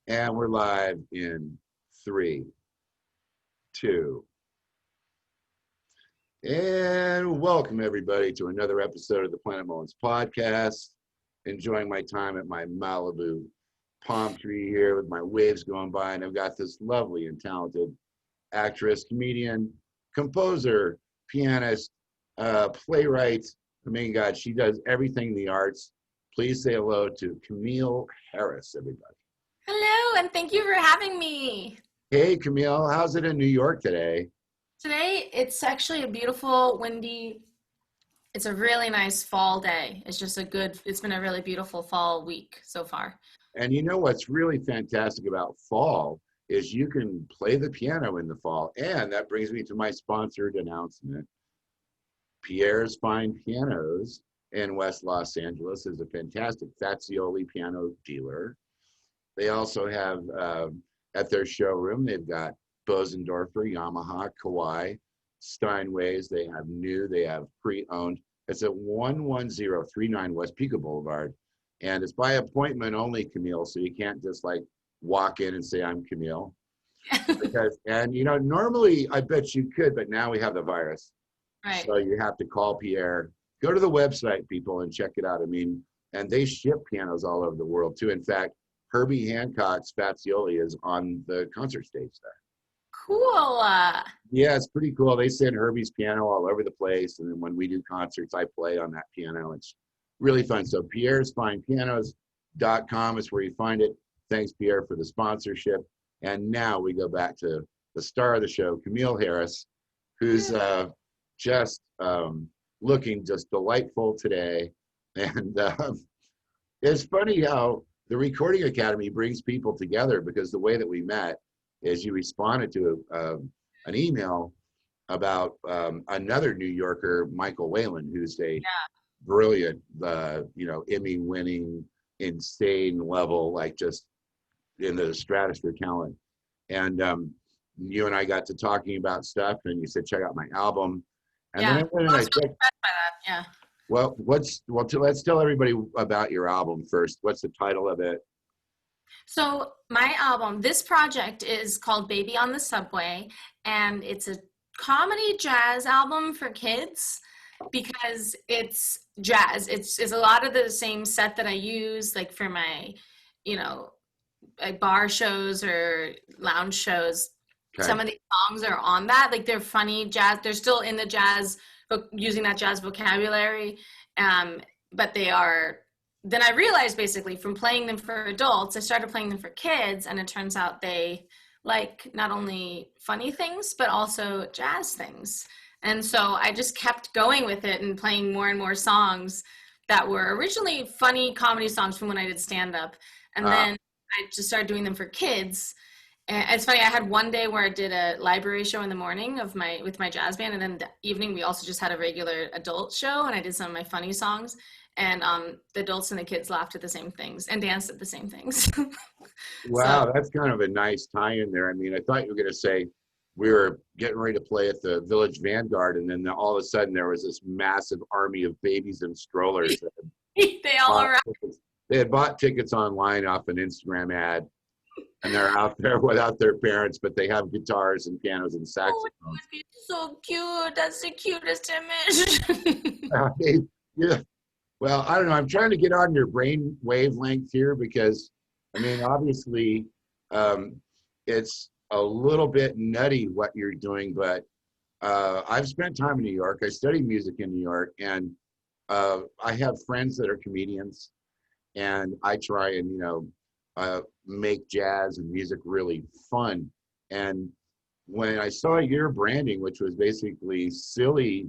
And we're live in 3, 2. And welcome everybody to another episode of the Planet Mullins podcast. Enjoying my time at my Malibu palm tree here with my waves going by. And I've got this lovely and talented actress, comedian, composer, pianist, playwright. I mean, God, she does everything in the arts. Please say hello to Camille Harris, everybody. Hello, and thank you for having me. Hey, Camille, how's it in New York today? Today, it's actually a beautiful, windy, it's a really nice fall day. It's been a really beautiful fall week so far. And you know what's really fantastic about fall is you can play the piano in the fall. And that brings me to my sponsored announcement. Pierre's Fine Pianos in West Los Angeles is a fantastic Fazioli piano dealer. They also have, at their showroom, they've got Bosendorfer, Yamaha, Kawai, Steinways. They have new, they have pre-owned. It's at 11039 West Pico Boulevard. And it's by appointment only, Camille, so you can't just like walk in and say, I'm Camille. And you know, normally I bet you could, but now we have the virus. Right. So you have to call Pierre. Go to the website, people, and check it out. I mean, and they ship pianos all over the world too. In fact, Herbie Hancock's Fazioli is on the concert stage there. Cool. Yeah, it's pretty cool. They send Herbie's piano all over the place. And then when we do concerts, I play on that piano. It's really fun. So pierresfinepianos.com is where you find it. Thanks, Pierre, for the sponsorship. And now we go back to the star of the show, Camille Harris, who's just looking just delightful today. And it's funny how the Recording Academy brings people together, because the way that we met is you responded to an email about another New Yorker, Michael Whalen, who's a brilliant, Emmy-winning, insane level, like just in the stratosphere talent. And you and I got to talking about stuff, and you said, check out my album. And then I went and I checked. Yeah. Well, let's tell everybody about your album first. What's the title of it? So my album, this project is called Baby on the Subway, and it's a comedy jazz album for kids because it's jazz. It's a lot of the same set that I use like for my, like bar shows or lounge shows. Okay. Some of these songs are on that, like they're funny jazz. They're still in the jazz, using that jazz vocabulary, but they are. Then I realized basically from playing them for adults, I started playing them for kids, and it turns out they like not only funny things, but also jazz things. And so I just kept going with it and playing more and more songs that were originally funny comedy songs from when I did stand-up. And then I just started doing them for kids. And it's funny, I had one day where I did a library show in the morning with my jazz band, and then the evening we also just had a regular adult show, and I did some of my funny songs. And the adults and the kids laughed at the same things and danced at the same things. Wow, so, that's kind of a nice tie-in there. I mean, I thought you were going to say we were getting ready to play at the Village Vanguard, and then all of a sudden there was this massive army of babies and strollers. They all arrived. They had bought tickets online off an Instagram ad, and they're out there without their parents, but they have guitars and pianos and saxophones. Oh, it would be so cute. That's the cutest image. Yeah. Well, I don't know. I'm trying to get on your brain wavelength here because, I mean, obviously, it's a little bit nutty what you're doing, but I've spent time in New York. I study music in New York, and I have friends that are comedians, and I try and, make jazz and music really fun. And when I saw your branding, which was basically silly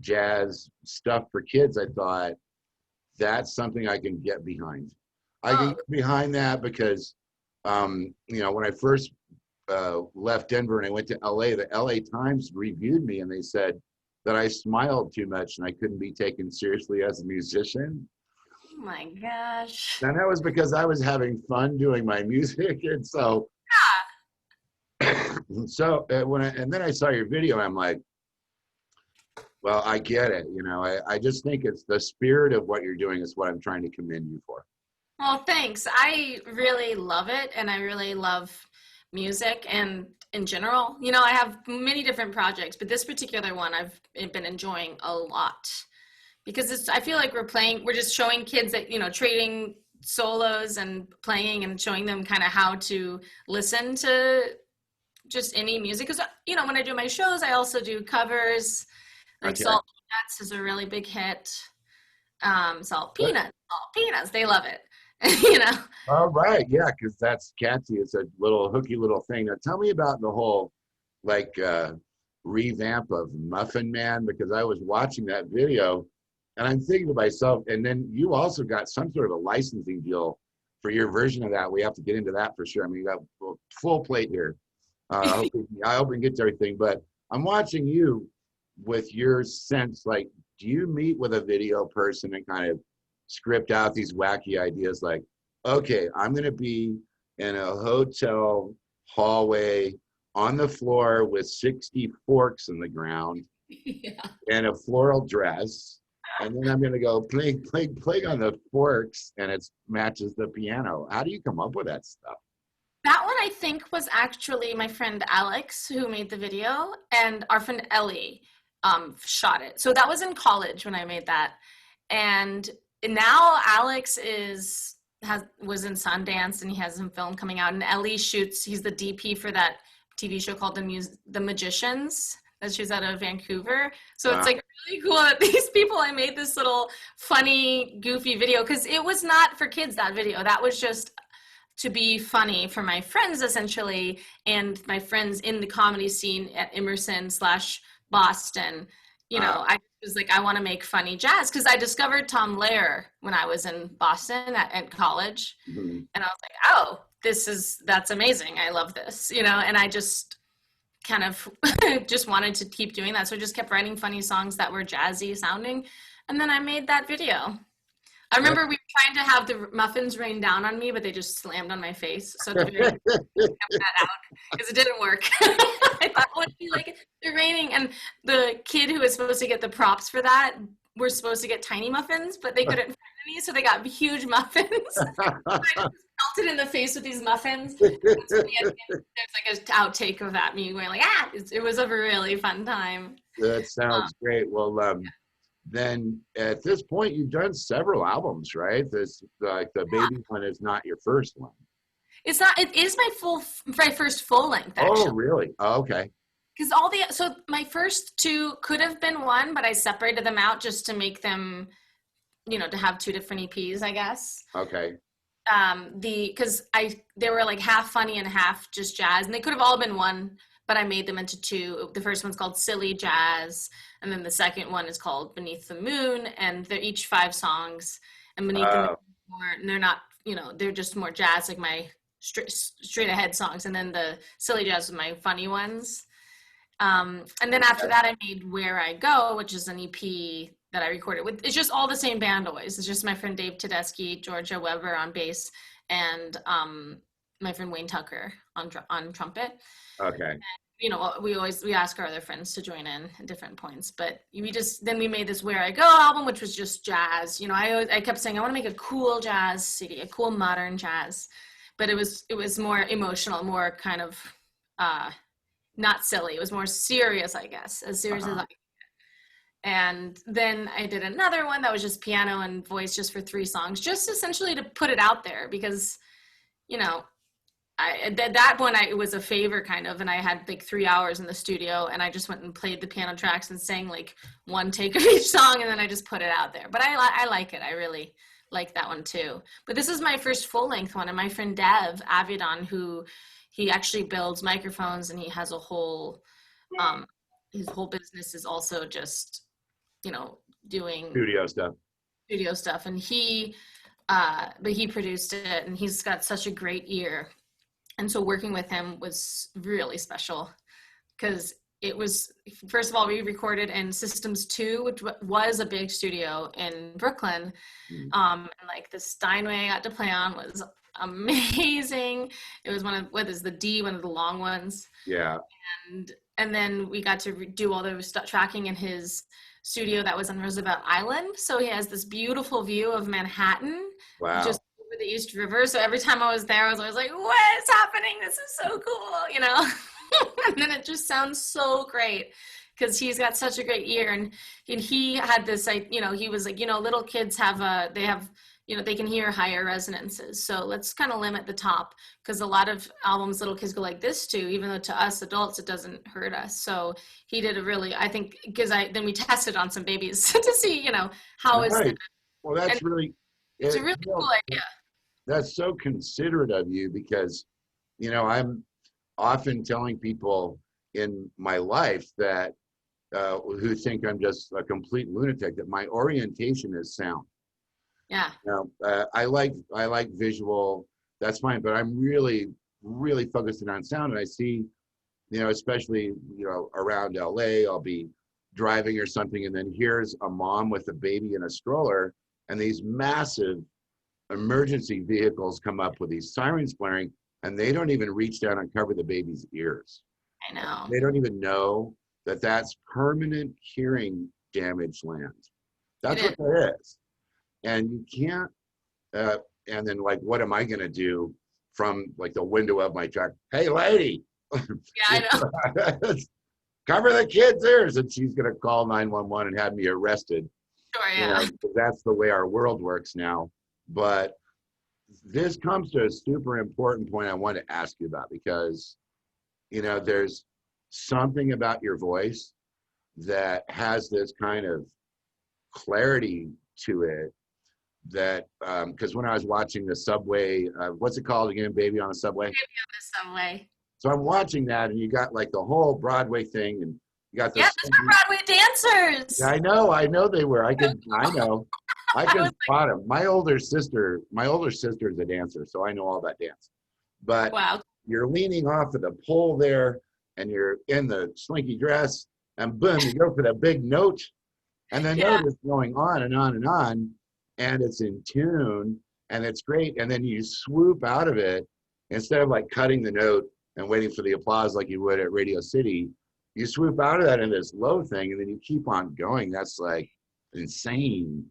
jazz stuff for kids, I thought, that's something I can get behind. I can get behind that because, when I first left Denver and I went to LA, the LA Times reviewed me and they said that I smiled too much and I couldn't be taken seriously as a musician. Oh my gosh. And that was because I was having fun doing my music. And so, and then I saw your video and I'm like, well, I get it. I just think it's the spirit of what you're doing is what I'm trying to commend you for. Well, thanks. I really love it, and I really love music and in general. You know, I have many different projects, but this particular one I've been enjoying a lot because I feel like we're just showing kids that, you know, trading solos and playing and showing them kind of how to listen to just any music. Because, you know, when I do my shows, I also do covers. Like Okay. Salt Peanuts is a really big hit. What? Salt Peanuts, they love it. You know. All right. Yeah, because that's catchy. It's a little hooky little thing. Now tell me about the whole like revamp of Muffin Man, because I was watching that video and I'm thinking to myself, and then you also got some sort of a licensing deal for your version of that. We have to get into that for sure. I mean, you got a full plate here. I hope we can get to everything, but I'm watching you with your sense, like, do you meet with a video person and kind of script out these wacky ideas like, okay, I'm going to be in a hotel hallway on the floor with 60 forks in the ground Yeah. and a floral dress. And then I'm going to go play on the forks and it matches the piano. How do you come up with that stuff? That one I think was actually my friend Alex who made the video, and our friend Ellie shot it. So that was in college when I made that. And now Alex was in Sundance and he has some film coming out, and Ellie he's the DP for that TV show called The Magicians that shoots out of Vancouver. So it's like really cool that these people, I made this little funny, goofy video, because it was not for kids, that video. That was just to be funny for my friends, essentially, and my friends in the comedy scene at Emerson/Boston. You know, I was like, I want to make funny jazz, because I discovered Tom Lehrer when I was in Boston at college. Mm-hmm. And I was like, oh, that's amazing. I love this, you know, and I just kind of just wanted to keep doing that. So I just kept writing funny songs that were jazzy sounding. And then I made that video. I remember we were trying to have the muffins rain down on me, but they just slammed on my face. So I kept that out because it didn't work. I thought, oh, it'd be like they're raining. And the kid who was supposed to get the props for that were supposed to get tiny muffins, but they couldn't find any, so they got huge muffins. I just melted in the face with these muffins. There's like an outtake of that, me going like, it was a really fun time. That sounds great. Well, then at this point you've done several albums, right? This like the baby one is not your first one. It's not. It is my first full length. Actually. Oh, really? Oh, okay. Because so my first two could have been one, but I separated them out just to make them, you know, to have two different EPs, I guess. Okay. Because they were like half funny and half just jazz, and they could have all been one, but I made them into two. The first one's called Silly Jazz, and then the second one is called Beneath the Moon, and they're each 5 songs. And Beneath the Moon, they're not, you know, they're just more jazz, like my straight ahead songs, and then the Silly Jazz is my funny ones. And then after that, I made Where I Go, which is an EP that I recorded with. It's just all the same band always. It's just my friend Dave Tedeschi, Georgia Weber on bass, and my friend Wayne Tucker on trumpet. Okay. And, you know, we ask our other friends to join in at different points, but we made this Where I Go album, which was just jazz. You know, I kept saying I want to make a cool jazz CD, a cool modern jazz, but it was more emotional, more kind of not silly. It was more serious, I guess, as serious as I could. And then I did another one that was just piano and voice, just for 3 songs, just essentially to put it out there, because, you know, that one it was a favor kind of, and I had like 3 hours in the studio, and I just went and played the piano tracks and sang like one take of each song, and then I just put it out there. But I like it. I really like that one too. But this is my first full length one, and my friend Dev Avidan, who he actually builds microphones, and he has a whole his whole business is also just, you know, doing Studio stuff, and he produced it, and he's got such a great ear. And so working with him was really special, because it was, first of all, we recorded in Systems 2, which was a big studio in Brooklyn. And like the Steinway I got to play on was amazing. It was one of the long ones. Yeah. And then we got to do all the tracking in his studio that was on Roosevelt Island. So he has this beautiful view of Manhattan. Wow. Just over the East River. So every time I was there, I was always like, what is happening? This is so cool, you know? And then it just sounds so great because he's got such a great ear. And he had this, like, you know, he was like, you know, little kids you know, they can hear higher resonances. So let's kind of limit the top, because a lot of albums little kids go like this too, even though to us adults, it doesn't hurt us. So he did a really, I think, because then we tested on some babies to see, you know, how is that? Well, that's And really, it's a really cool idea. that's so considerate of you, because, you know, I'm often telling people in my life that who think I'm just a complete lunatic, that my orientation is sound. Yeah. You know, I like visual, that's fine, but I'm really focusing on sound. And I see, you know, especially, you know, around LA, I'll be driving or something, and then here's a mom with a baby in a stroller, and these massive emergency vehicles come up with these sirens blaring, and they don't even reach down and cover the baby's ears. I know. They don't even know that that's permanent hearing damage land. That's what that is. And you can't, and then, like, what am I going to do from, like, the window of my truck? Hey, lady. Yeah, I know. Cover the kid's ears. And she's going to call 911 and have me arrested. Sure, yeah. You know, 'cause that's the way our world works now. But this comes to a super important point I want to ask you about, because, you know, there's something about your voice that has this kind of clarity to it, that because when I was watching the subway, what's it called again, Baby on the Subway? Baby on the Subway. So I'm watching that, and you got like the whole Broadway thing, and you got the those were Broadway dancers. I know they were. I can spot them. My older sister is a dancer, so I know all that dance. But wow, you're leaning off of the pole there, and you're in the slinky dress, and boom, you go for the big note, and the note is going on and on and on, and it's in tune, and it's great. And then you swoop out of it, instead of like cutting the note and waiting for the applause like you would at Radio City. You swoop out of that in this low thing, and then you keep on going. That's like insane.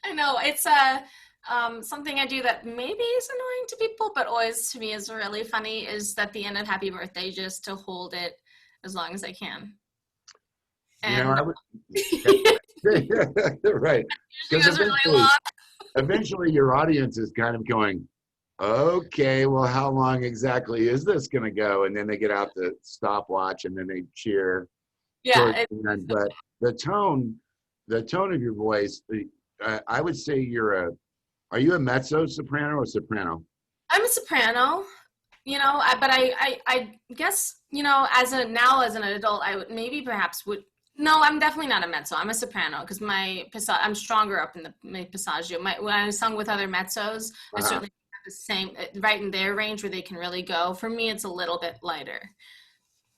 I know. It's something I do that maybe is annoying to people, but always to me is really funny, is at the end of Happy Birthday, just to hold it as long as I can. And you know, I would, right. Because eventually your audience is kind of going, okay, well, how long exactly is this going to go? And then they get out the stopwatch, and then they cheer. Yeah. But the tone of your voice, I would say are you a mezzo soprano or soprano? I'm a soprano, you know, but I guess, you know, as an adult, I would no, I'm definitely not a mezzo. I'm a soprano, because I'm stronger up in my passaggio. When I sung with other mezzos, I certainly have the same, right in their range where they can really go. For me, it's a little bit lighter.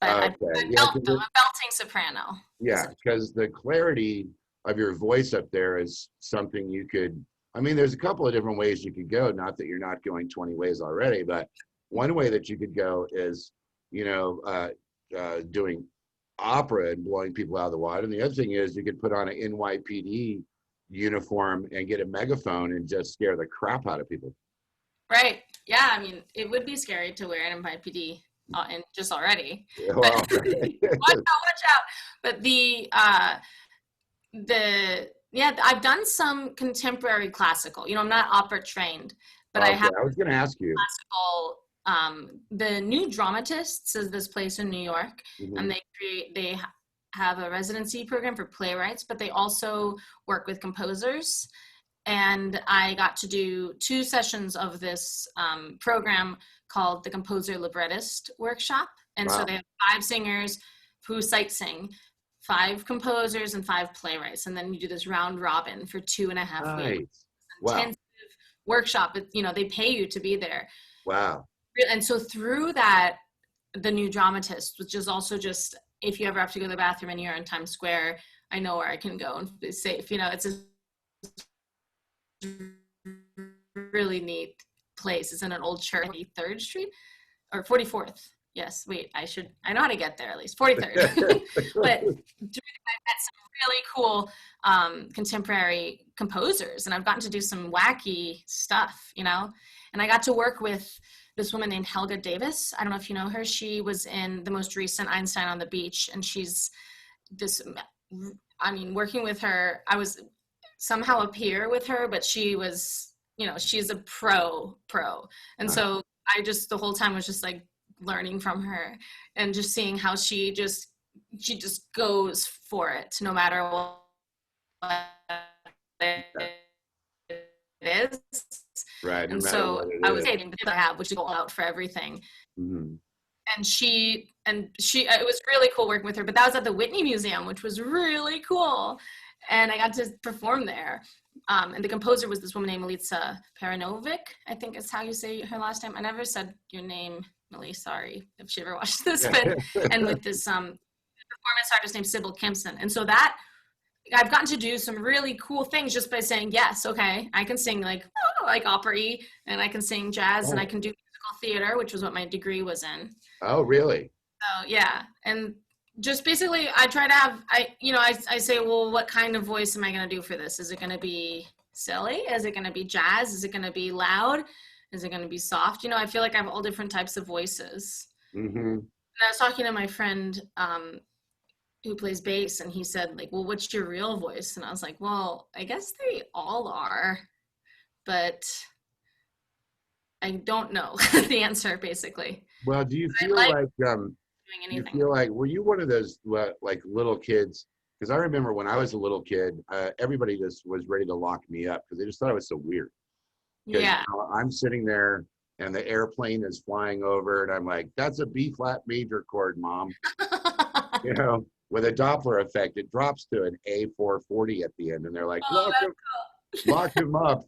But I'm a belting soprano. Yeah, because the clarity of your voice up there is something you could, I mean, there's a couple of different ways you could go, not that you're not going 20 ways already, but one way that you could go is, you know, doing opera and blowing people out of the water. And the other thing is, you could put on an NYPD uniform and get a megaphone and just scare the crap out of people. Right. Yeah. I mean, it would be scary to wear an NYPD and just already. Well, watch out. But I've done some contemporary classical. You know, I'm not opera trained, but I was going to ask you. Classical. The New Dramatists is this place in New York, and they have a residency program for playwrights, but they also work with composers. And I got to do 2 sessions of this program called the Composer Librettist Workshop. And so they have 5 singers who sight sing, 5 composers, and 5 playwrights. And then you do this round robin for 2.5 weeks. Intensive workshop. You know, they pay you to be there. Wow. And so through that, the New Dramatist, which is also just, if you ever have to go to the bathroom and you're in Times Square, I know where I can go and be safe. You know, it's a really neat place. It's in an old church, 43rd Street or 44th. Yes, wait, I know how to get there at least, 43rd. But I met some really cool contemporary composers, and I've gotten to do some wacky stuff, you know? And I got to work with this woman named Helga Davis. I don't know if you know her. She was in the most recent Einstein on the Beach, and she's this, I mean, working with her, I was somehow a peer with her, but she was, you know, she's a pro. And so I just, the whole time was just like learning from her and just seeing how she just goes for it no matter what it is. Right. And so I was dating the I have, which is go out for everything. Mm-hmm. And it was really cool working with her, but that was at the Whitney Museum, which was really cool. And I got to perform there. And the composer was this woman named Milica Peranovic, I think is how you say her last name. I never said your name, Millie, sorry if she ever watched this, but, and with this performance artist named Sybil Kimpson. And so that, I've gotten to do some really cool things just by saying, yes, okay, I can sing like opera-y, and I can sing jazz, and I can do musical theater, which was what my degree was in. Oh, really? So, yeah. And just basically, I try to have, I say, well, what kind of voice am I going to do for this? Is it going to be silly? Is it going to be jazz? Is it going to be loud? Is it going to be soft? You know, I feel like I have all different types of voices. Mm-hmm. And I was talking to my friend who plays bass, and he said, like, well, what's your real voice? And I was like, well, I guess they all are, but I don't know the answer, basically. Well, do you feel like doing anything. You feel like, were you one of those like little kids? Because I remember when I was a little kid, everybody just was ready to lock me up because they just thought it was so weird. Yeah. You know, I'm sitting there and the airplane is flying over, and I'm like, that's a B flat major chord, Mom. You know, with a Doppler effect, it drops to an A440 at the end, and they're like, lock him up.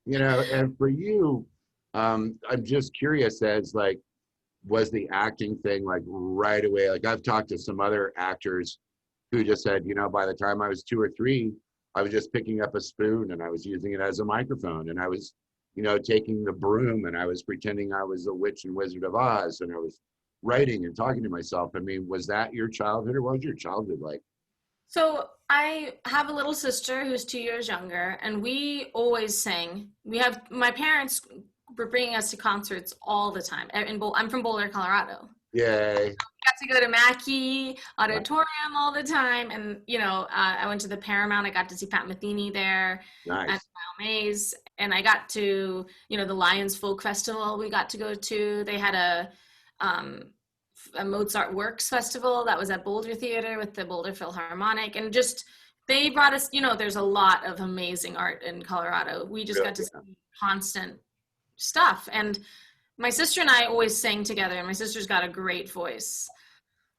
You know, and for you, I'm just curious as like, was the acting thing like right away? Like I've talked to some other actors who just said, you know, by the time I was 2 or 3, I was just picking up a spoon and I was using it as a microphone, and I was, you know, taking the broom and I was pretending I was a witch and Wizard of Oz, and I was writing and talking to myself. I mean, was that your childhood, or what was your childhood like? So I have a little sister who's 2 years younger, and we always sang. My parents were bringing us to concerts all the time. I'm from Boulder, Colorado. Yay. So we got to go to Mackey Auditorium all the time. And, you know, I went to the Paramount. I got to see Pat Metheny there. Nice. At Smile Maze. And I got to, you know, the Lions Folk Festival we got to go to. They had a Mozart Works Festival that was at Boulder Theater with the Boulder Philharmonic. And just, they brought us, you know, there's a lot of amazing art in Colorado. We just got to see constant stuff. And my sister and I always sang together, and my sister's got a great voice,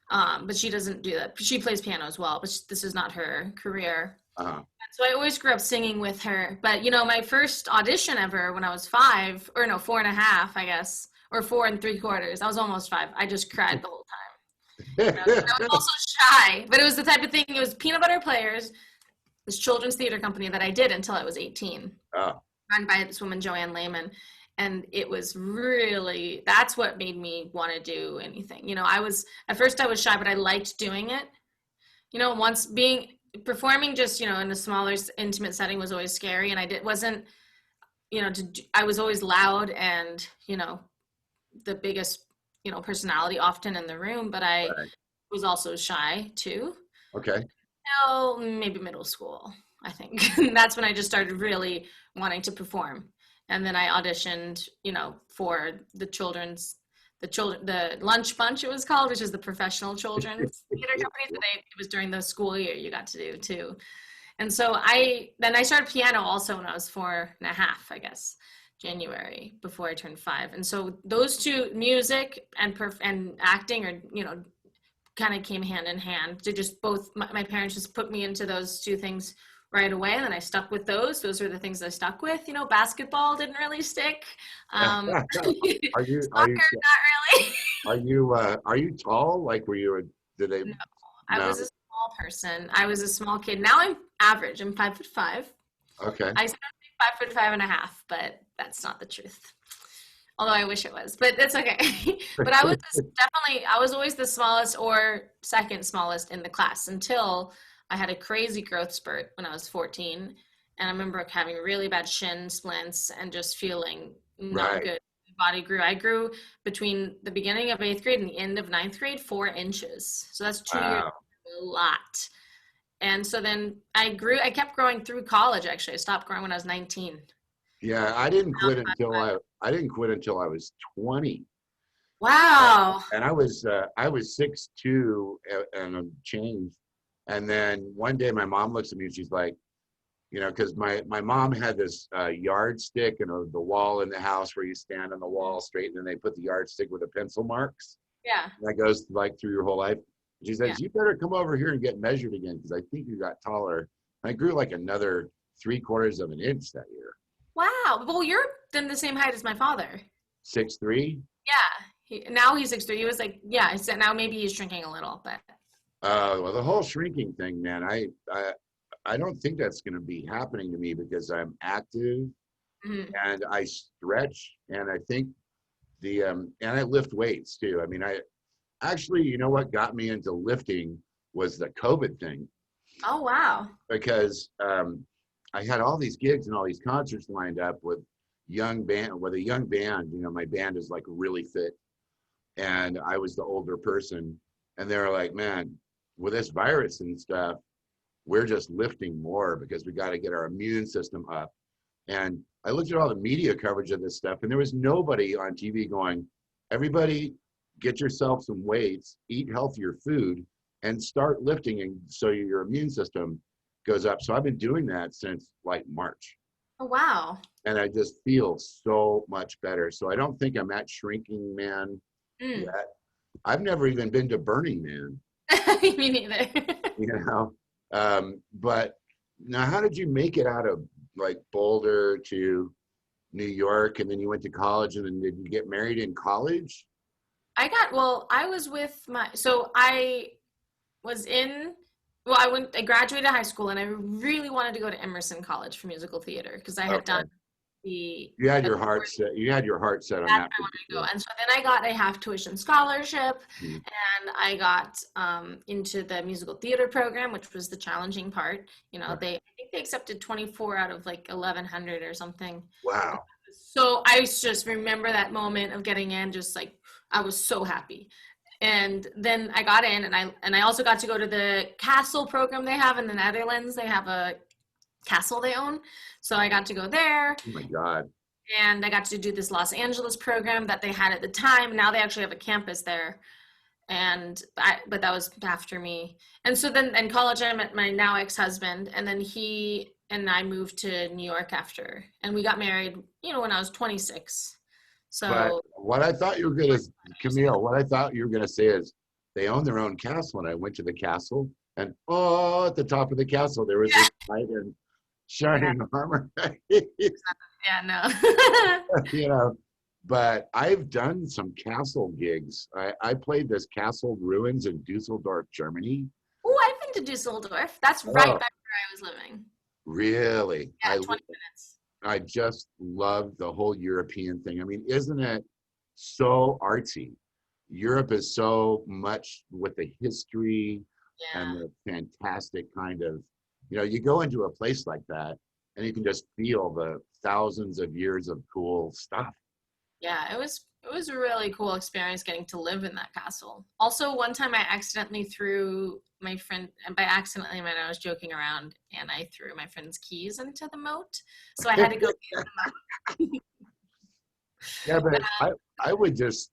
but she doesn't do that. She plays piano as well, but this is not her career. And so I always grew up singing with her. But, you know, my first audition ever when I was 4.5, I guess, or 4 3/4. I was almost 5. I just cried the whole time. I was also shy, but it was the type of thing, it was Peanut Butter Players, this children's theater company that I did until I was 18, run by this woman, Joanne Lehman. And it was really, that's what made me want to do anything. You know, at first I was shy, but I liked doing it. You know, performing just, you know, in a smaller, intimate setting was always scary. And I was always loud and, you know, the biggest, you know, personality often in the room, but I was also shy too. Okay. Until maybe middle school, I think. That's when I just started really wanting to perform. And then I auditioned, you know, for the Lunch Bunch, it was called, which is the professional children's theater company. So it was during the school year you got to do too. And so I started piano also when I was 4.5, I guess, January, before I turned 5. And so those two, music and acting, or, you know, kind of came hand in hand. To just both, my parents just put me into those two things right away, and then I stuck with those. Those were the things I stuck with. You know, basketball didn't really stick. Soccer, not really. Are you tall? Like, No, I was a small person. I was a small kid. Now I'm average. I'm 5'5". Okay. I started 5'5.5", but that's not the truth. Although I wish it was, but that's okay. But I was I was always the smallest or second smallest in the class until I had a crazy growth spurt when I was 14. And I remember having really bad shin splints and just feeling not Right. good. My body grew. I grew between the beginning of 8th grade and the end of 9th grade, 4 inches. So that's 2 years, Wow. a lot. And so then I kept growing through college, actually. I stopped growing when I was 19. Yeah, I didn't quit until I was 20. Wow. And I was 6'2" and a change. And then one day my mom looks at me and she's like, because my mom had this yardstick and the wall in the house where you stand on the wall straight, and then they put the yardstick with the pencil marks. Yeah. And that goes like through your whole life. She Yeah. says, you better come over here and get measured again because I think you got taller. And I grew like another 3/4 of an inch that year. Wow. Well, you're then the same height as my father. 6'3". Yeah. Now he's 6'3". He was like, yeah, so now maybe he's shrinking a little, but Well, the whole shrinking thing, man, I don't think that's going to be happening to me because I'm active mhm. and I stretch, and I think and I lift weights too. I mean, I actually, what got me into lifting was the COVID thing, Oh, wow. because I had all these gigs and all these concerts lined up with a young band. My band is like really fit, and I was the older person, and they were like, man, with this virus and stuff, we're just lifting more because we got to get our immune system up. And I looked at all the media coverage of this stuff, and there was nobody on TV going, everybody get yourself some weights, eat healthier food, and start lifting, and so your immune system goes up. So I've been doing that since like March, Oh, wow. and I just feel so much better. So I don't think I'm at shrinking man Mm. yet. I've never even been to Burning Man, Me neither. you know. But now, how did you make it out of like Boulder to New York, and then you went to college, and then did you get married in college? I was with I was in, I graduated high school and I really wanted to go to Emerson College for musical theater because I had Okay. done the, You had your heart set. You had your heart set on that's that where I wanted to go. particular. And so then I got a half tuition scholarship Mhm. and I got into the musical theater program, which was the challenging part. Right. I think they accepted 24 out of like 1,100 or something. Wow. So I just remember that moment of getting in, just like I was so happy. And then I got in, and I also got to go to the castle program they have in the Netherlands. They have a castle they own, so I got to go there, Oh my God. and I got to do this Los Angeles program that they had at the time. Now they actually have a campus there, but that was after me. And so then in college, I met my now ex-husband, and then he and I moved to New York after, and we got married, when I was 26. But So what I thought you were gonna, Camille, what I thought you were gonna say is they own their own castle, and I went to the castle, and at the top of the castle there was this knight in yeah, shining armor. yeah, no. But I've done some castle gigs. I played this castle ruins in Dusseldorf, Germany. Oh, I've been to Dusseldorf. That's right Oh, by where I was living. really? Yeah, 20 minutes. I just love the whole European thing. I mean, isn't it so artsy? Europe is so much with the history and Yeah. the fantastic kind of, you go into a place like that and you can just feel the thousands of years of cool stuff. Yeah, it was a really cool experience getting to live in that castle. Also, one time I accidentally threw my friend, and by accidently I mean I was joking around, and I threw my friend's keys into the moat. So I had to go get them out. Yeah, but I would just,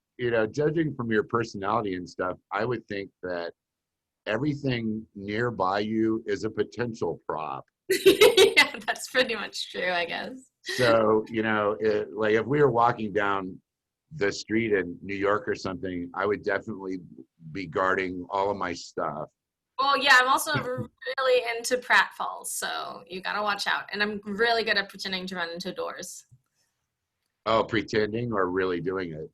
judging from your personality and stuff, I would think that everything nearby you is a potential prop. Yeah, that's pretty much true, I guess. So, like if we were walking down the street in New York or something, I would definitely be guarding all of my stuff. Well, yeah, I'm also really into pratfalls, so you gotta watch out. And I'm really good at pretending to run into doors. Oh, pretending or really doing it?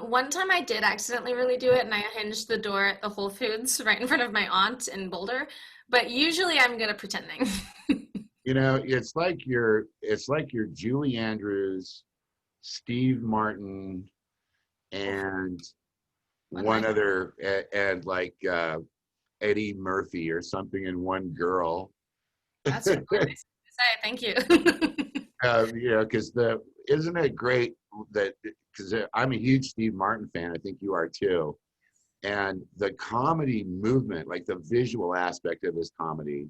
One time I did accidentally really do it, and I hinged the door at the Whole Foods right in front of my aunt in Boulder. But usually I'm good at pretending. It's like your Julie Andrews Steve Martin, and one Okay. other, and like Eddie Murphy or something, and one girl. That's really nice to say. Thank you. Because isn't it great that, because I'm a huge Steve Martin fan. I think you are too. And the comedy movement, like the visual aspect of his comedy,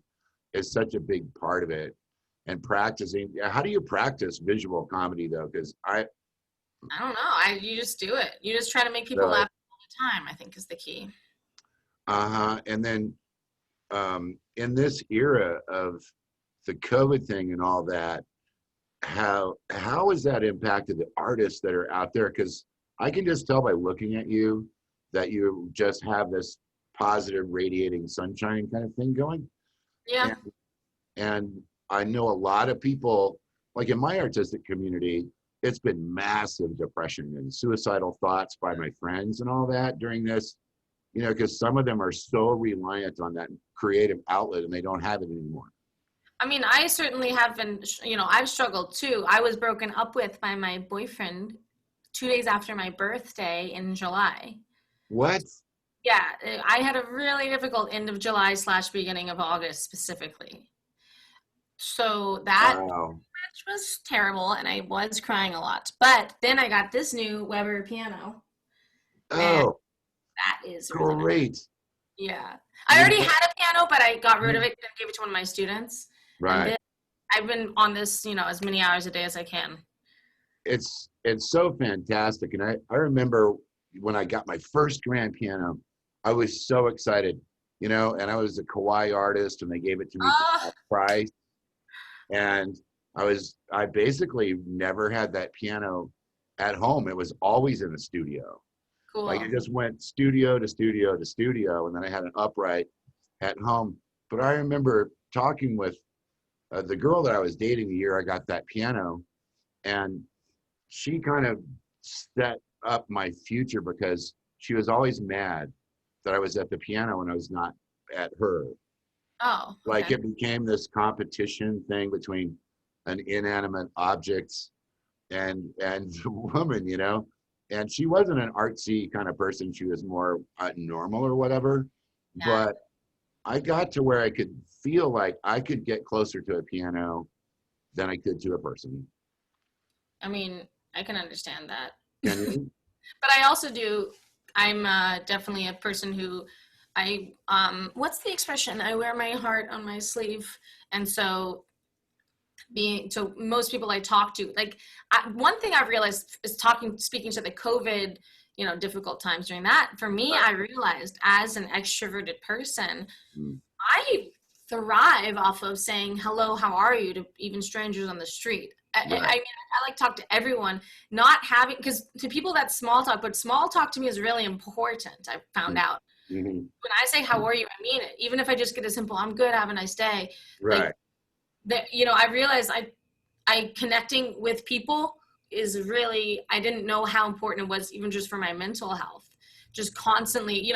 is such a big part of it. And practicing, how do you practice visual comedy though? Because I don't know. You just do it. You just try to make people really, laugh all the time, I think is the key. and then in this era of the COVID thing and all that, how has that impacted the artists that are out there? Because I can just tell by looking at you that you just have this positive radiating sunshine kind of thing going. Yeah. And, and I know a lot of people, like in my artistic community, it's been massive depression and suicidal thoughts by my friends and all that during this, because some of them are so reliant on that creative outlet and they don't have it anymore. I mean, I certainly have been, I've struggled too. I was broken up with by my boyfriend 2 days after my birthday in July. What? Yeah, I had a really difficult end of July / beginning of August specifically. So that Wow. match was terrible and I was crying a lot. But then I got this new Weber piano and Oh, that is really nice. great. Yeah. I You already know, had a piano, but I got rid of it and gave it to one of my students. And right. then I've been on this, as many hours a day as I can. It's so fantastic. And I remember when I got my first grand piano, I was so excited, and I was a Kawaii artist and they gave it to me for Oh, that price. And I basically never had that piano at home. It was always in the studio. Like it cool. just went studio to studio to studio. And then I had an upright at home. But I remember talking with the girl that I was dating the year I got that piano, and she kind of set up my future because she was always mad that I was at the piano and I was not at her. Oh, Like okay. it became this competition thing between an inanimate object and the woman. And she wasn't an artsy kind of person. She was more normal or whatever. Yeah. But I got to where I could feel like I could get closer to a piano than I could to a person. I mean, I can understand that. Can you? But I also do, I'm definitely a person who what's the expression? I wear my heart on my sleeve. And so most people I talk to, like one thing I've realized is speaking to the COVID, difficult times during that, for me, Right. I realized as an extroverted person, Mm. I thrive off of saying hello, how are you to even strangers on the street. I mean, Right. I like talk to everyone, not having, because to people that's small talk, but small talk to me is really important. I found out Mm-hmm. when I say how are you, I mean it. Even if I just get a simple "I'm good, have a nice day," like Right. that. I realized I connecting with people is really, I didn't know how important it was even just for my mental health. Just constantly,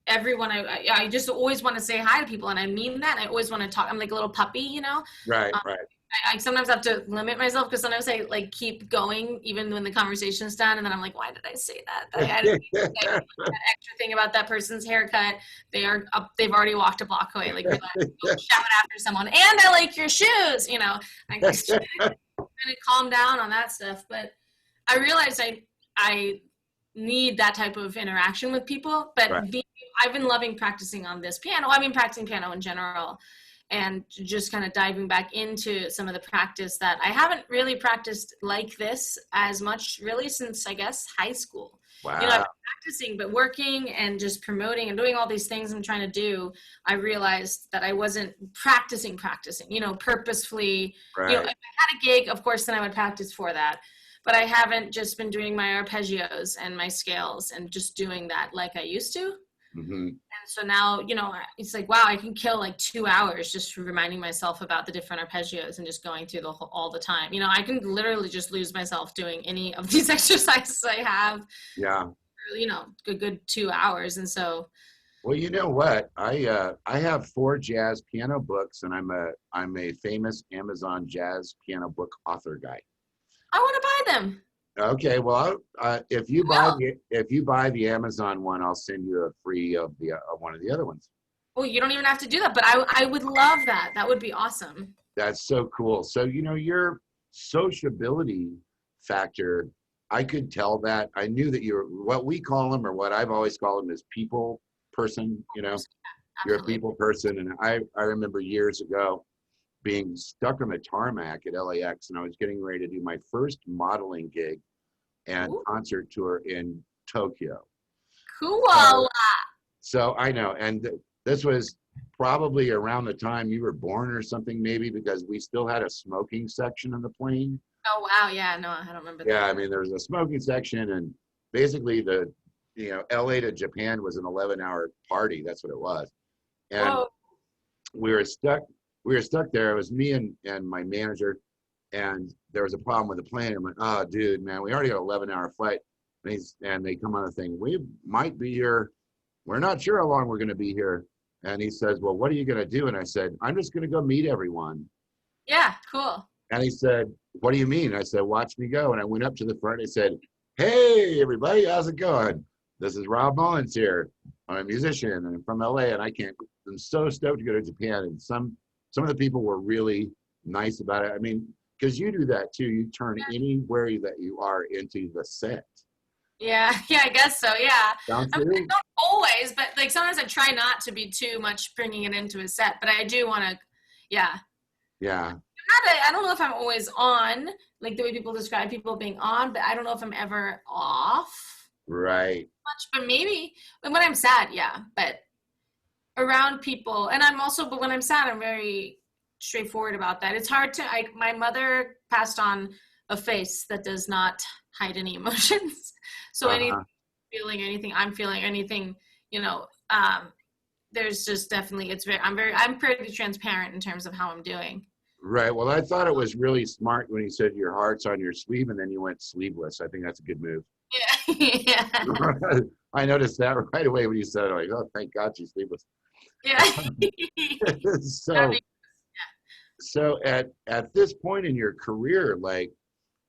everyone, I just always want to say hi to people and I mean that. I always want to talk. I'm like a little puppy. Right. Um, Right. I sometimes have to limit myself because sometimes I like keep going even when the conversation's done and then I'm like, why did I say that? I didn't say that extra thing about that person's haircut. They've already walked a block away. Like, relax, don't shout after someone. And I like your shoes. I kind of calm down on that stuff. But I realized I need that type of interaction with people. But Right. I've been loving practicing on this piano. I mean, practicing piano in general, and just kind of diving back into some of the practice that I haven't really practiced like this as much really since, I guess, high school. I've been Wow. practicing, but working and just promoting and doing all these things I'm trying to do, I realized that I wasn't practicing, purposefully. If I Right. had a gig, of course, then I would practice for that. But I haven't just been doing my arpeggios and my scales and just doing that like I used to. Mm-hmm. And so now, it's like, wow, I can kill like 2 hours just reminding myself about the different arpeggios and just going through all the time. I can literally just lose myself doing any of these exercises I have, Yeah. a good 2 hours. And so, Well, you know what? I have 4 jazz piano books, and I'm a famous Amazon jazz piano book author guy. I want to buy them. Okay, well, if you buy the Amazon one, I'll send you a free of the one of the other ones. Well, you don't even have to do that, but I would love that. That would be awesome. That's so cool. So, your sociability factor, I could tell that. I knew that you're what we call them, or what I've always called them, is people person. You're a Absolutely. people person. And I remember years ago being stuck on the tarmac at LAX, and I was getting ready to do my first modeling gig and Ooh, concert tour in Tokyo. cool. So I know, and this was probably around the time you were born or something, maybe, because we still had a smoking section on the plane. Oh wow, yeah, no, I don't remember that. Yeah, I mean, there was a smoking section, and basically LA to Japan was an 11-hour party. That's what it was. And Whoa. we were stuck. We were stuck there. It was me and my manager, and there was a problem with the plane. I'm like, oh, dude, man, we already got an 11-hour flight. And they come on the thing. We might be here. We're not sure how long we're going to be here. And he says, well, what are you going to do? And I said, I'm just going to go meet everyone. Yeah, cool. And he said, what do you mean? I said, watch me go. And I went up to the front and I said, hey, everybody, how's it going? This is Rob Mullins here. I'm a musician and I'm from LA, and I'm so stoked to go to Japan. And some of the people were really nice about it. I mean, because you do that too. You turn anywhere that you are into the set. Yeah, yeah, I guess so. Yeah. Sounds I mean, good? not always, but like sometimes I try not to be too much bringing it into a set, but I do want to, yeah. Yeah. I don't know if I'm always on, like the way people describe people being on, but I don't know if I'm ever off Right. much, but maybe when I'm sad, yeah, but around people. And but when I'm sad, I'm very straightforward about that. It's hard my mother passed on a face that does not hide any emotions. So anything Uh-huh. feeling, anything I'm feeling, anything, there's just definitely, I'm pretty transparent in terms of how I'm doing. Right. Well, I thought it was really smart when he said your heart's on your sleeve and then you went sleeveless. I think that's a good move. Yeah. Yeah. I noticed that right away when you said it. Like, oh, thank God she's sleeveless. Yeah. That'd so be- so at this point in your career, like,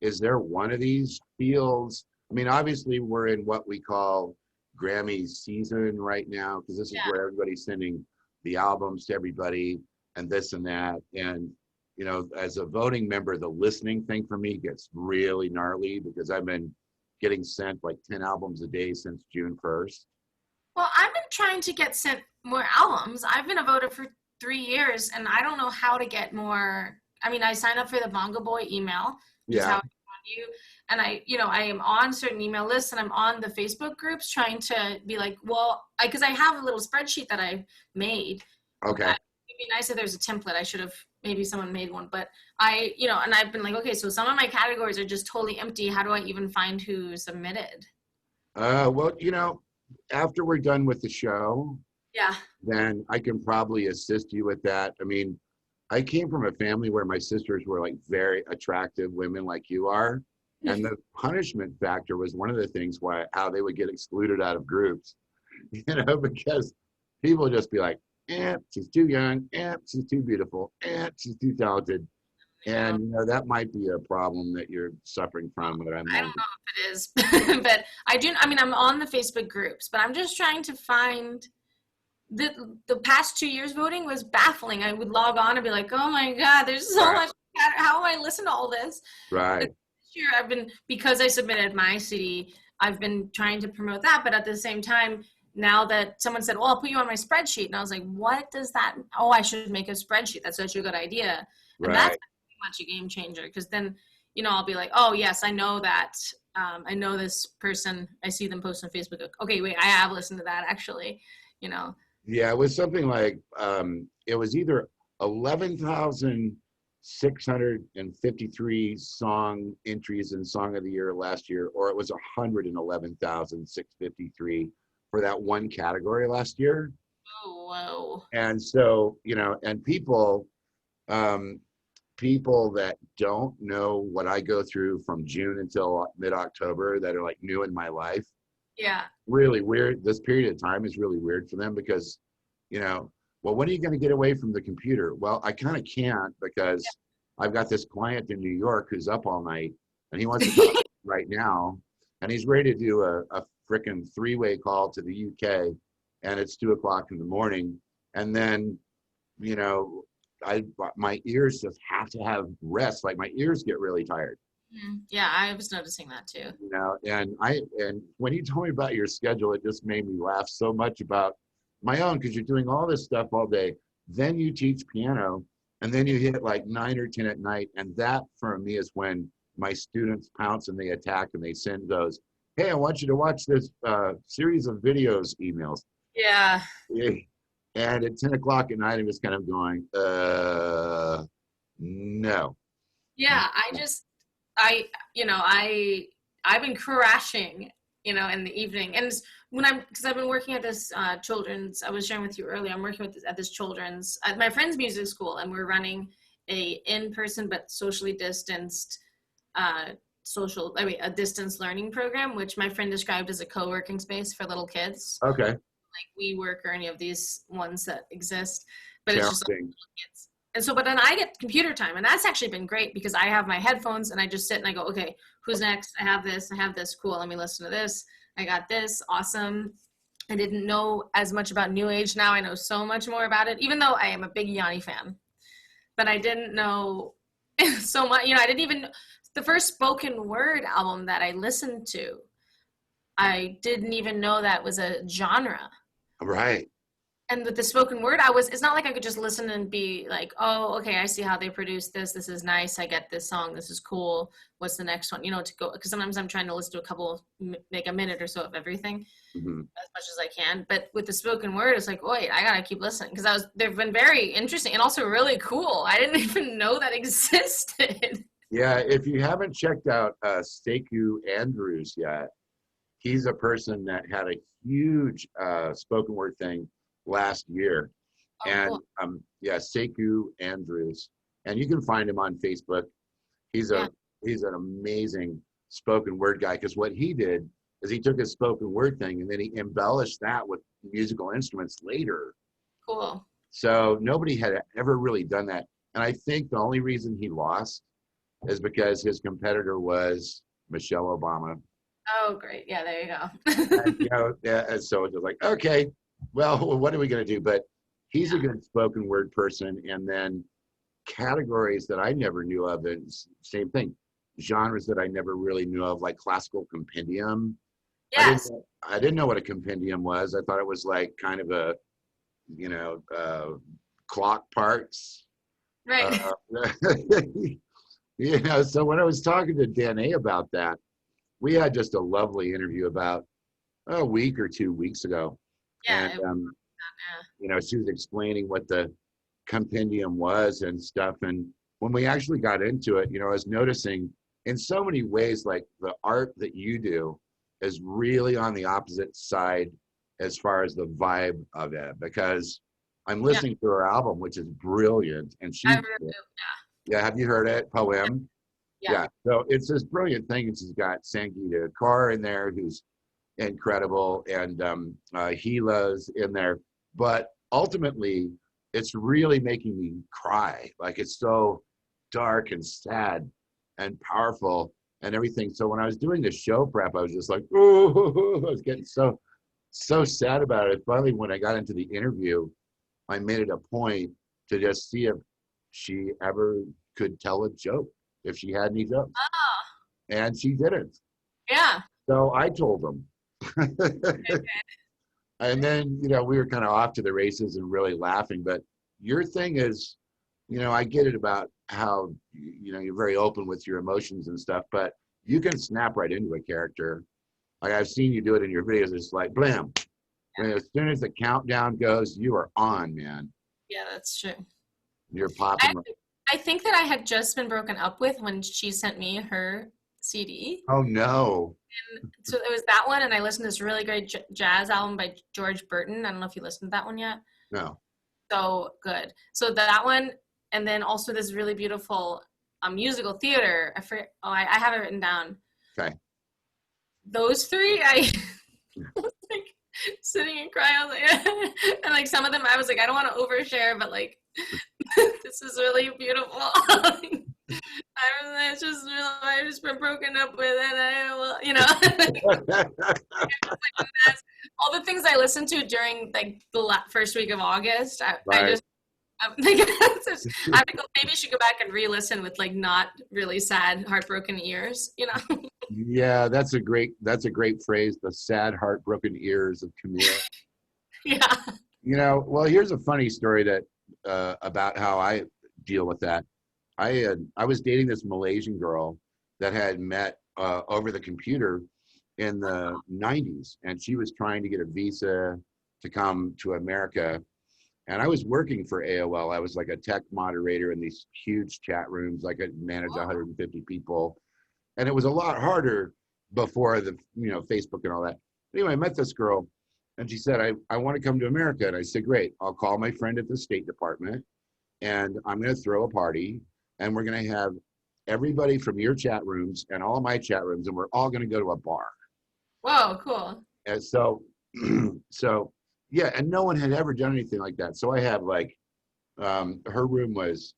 is there one of these fields? I mean, obviously we're in what we call Grammy season right now, because this is yeah. where everybody's sending the albums to everybody and this and that. And as a voting member, the listening thing for me gets really gnarly because I've been getting sent like 10 albums a day since June 1st. Well, I've been trying to get sent more albums. I've been a voter for 3 years, and I don't know how to get more. I mean, I signed up for the Bongo Boy email, which is how Yeah. I found you. And I am on certain email lists, and I'm on the Facebook groups trying to be like, well, because I have a little spreadsheet that I made. Okay. It'd be nice if there's a template. I should have, maybe someone made one, but and I've been like, okay, so some of my categories are just totally empty. How do I even find who submitted? Well, after we're done with the show, Yeah. then I can probably assist you with that. I mean, I came from a family where my sisters were like very attractive women like you are. And the punishment factor was one of the things how they would get excluded out of groups, because people would just be like, she's too young, she's too beautiful, she's too talented. And that might be a problem that you're suffering from. But I don't know if it is, but I'm on the Facebook groups, but I'm just trying to find the past 2 years voting was baffling. I would log on and be like, oh my God, there's so much. How do I listen to all this? Right. This year because I submitted my CD, I've been trying to promote that. But at the same time, now that someone said, well, I'll put you on my spreadsheet. And I was like, what does that, I should make a spreadsheet. That's such a good idea. And that's pretty much a game changer. Because then, I'll be like, oh yes, I know that. I know this person. I see them post on Facebook. Okay, wait, I have listened to that actually, Yeah, it was something like, it was either 11,653 song entries in Song of the Year last year, or it was 111,653 for that one category last year. Oh, whoa. And so, and people that don't know what I go through from June until mid-October, that are like new in my life, Yeah. really weird. This period of time is really weird for them because, well, when are you going to get away from the computer? Well, I kind of can't because I've got this client in New York who's up all night and he wants to talk, right now, and he's ready to do a frickin' three-way call to the UK, and it's 2:00 in the morning, and then, you know, my ears just have to have rest. Like my ears get really tired. Yeah, I was noticing that too. You know, and when you told me about your schedule, it just made me laugh so much about my own, because you're doing all this stuff all day, then you teach piano, and then you hit like 9 or 10 at night, and that for me is when my students pounce and they attack and they send those, hey, I want you to watch this series of videos emails. Yeah. And at 10:00 at night, I'm just kind of going, no. Yeah, I've been crashing, in the evening. And because I've been working at this children's, I was sharing with you earlier, I'm working at this children's, at my friend's music school, and we're running a in-person but socially distanced, a distance learning program, which my friend described as a co-working space for little kids. Okay. Like WeWork or any of these ones that exist, but it's just like Sounding. little kids. And so, but then I get computer time, and that's actually been great because I have my headphones and I just sit and I go, okay, who's next? I have this, cool, let me listen to this. I got this, awesome. I didn't know as much about New Age. Now I know so much more about it, even though I am a big Yanni fan. But I didn't know so much, I didn't even, the first spoken word album that I listened to, I didn't even know that was a genre. Right. And with the spoken word, it's not like I could just listen and be like, oh, okay, I see how they produced this. This is nice. I get this song. This is cool. What's the next one? To go, because sometimes I'm trying to listen to a couple, make a minute or so of everything, as much as I can. But with the spoken word, it's like, wait, I got to keep listening, because they've been very interesting and also really cool. I didn't even know that existed. Yeah, if you haven't checked out Sekou Andrews yet, he's a person that had a huge spoken word thing last year. Oh, And cool. Sekou Andrews, and you can find him on Facebook. He's an amazing spoken word guy, because what he did is he took his spoken word thing and then he embellished that with musical instruments later. Cool. So nobody had ever really done that, and I think the only reason he lost is because his competitor was Michelle Obama. Oh, great. Yeah, there you go. And so it was like, okay, well, what are we going to do? But he's a good spoken word person. And then categories that I never knew of, and same thing, genres that I never really knew of, like classical compendium. Yes. I didn't know what a compendium was. I thought it was like kind of a, clock parts. Right. So when I was talking to Danae about that, we had just a lovely interview about a week or 2 weeks ago. Yeah. And, she was explaining what the compendium was and stuff. And when we actually got into it, I was noticing in so many ways, like the art that you do is really on the opposite side as far as the vibe of it, because I'm listening to her album, which is brilliant. And she, have you heard it? Poem. Yeah. So it's this brilliant thing. And she's got Sangeeta Kaur in there, who's incredible, and Gila's in there. But ultimately, it's really making me cry. Like, it's so dark and sad and powerful and everything. So when I was doing the show prep, I was just like, oh, I was getting so sad about it. Finally, when I got into the interview, I made it a point to just see if she ever could tell a joke, if she had any jokes. Oh. And she didn't. Yeah. So I told them. Okay. And then, we were kind of off to the races and really laughing. But your thing is, I get it about how, you're very open with your emotions and stuff, but you can snap right into a character. Like, I've seen you do it in your videos. It's like, blam. And as soon as the countdown goes, you are on, man. Yeah, that's true. You're popping. I think that I had just been broken up with when she sent me her CD. Oh, no. And so it was that one, and I listened to this really great jazz album by George Burton. I don't know if you listened to that one yet. No. So good. So that one, and then also this really beautiful musical theater. I have it written down. Okay. Those three, I was like sitting and crying. I was like, and like some of them, I was like, I don't want to overshare, but like, this is really beautiful. It's just, I just been broken up with, and you know, all the things I listened to during like the first week of August. I Right. just, I'm thinking, I think maybe you should go back and re-listen with like not really sad, heartbroken ears, you know? Yeah, that's a great phrase, the sad, heartbroken ears of Camille. Yeah. Well, here's a funny story that about how I deal with that. I was dating this Malaysian girl that had met over the computer in the 90s, and she was trying to get a visa to come to America. And I was working for AOL. I was like a tech moderator in these huge chat rooms. I could manage 150 people, and it was a lot harder before the Facebook and all that. Anyway, I met this girl, and she said, I want to come to America. And I said, great, I'll call my friend at the State Department, and I'm going to throw a party, and we're going to have everybody from your chat rooms and all of my chat rooms, and we're all going to go to a bar. Whoa, cool. And so, so yeah, and no one had ever done anything like that. So I had like, her room was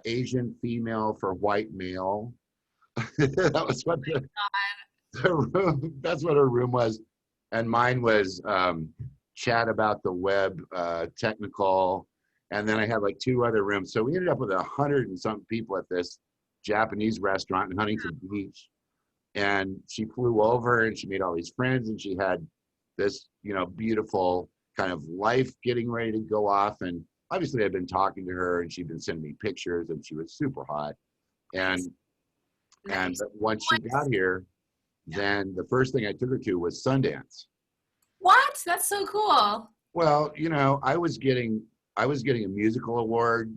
Asian female for white male. That was what the room, that's what her room was. And mine was chat about the web, technical. And then I had like two other rooms. So we ended up with 100 and something people at this Japanese restaurant in Huntington Beach. And she flew over and she made all these friends, and she had this, beautiful kind of life getting ready to go off. And obviously I'd been talking to her, and she'd been sending me pictures, and she was super hot. And once she got here, then the first thing I took her to was Sundance. What? That's so cool. Well, I was getting a musical award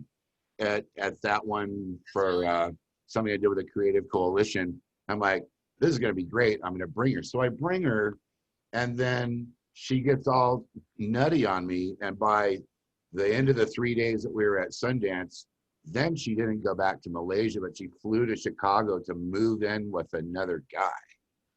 at that one for something I did with a creative coalition. I'm like, this is going to be great. I'm going to bring her. So I bring her, and then she gets all nutty on me. And by the end of the 3 days that we were at Sundance, then she didn't go back to Malaysia, but she flew to Chicago to move in with another guy.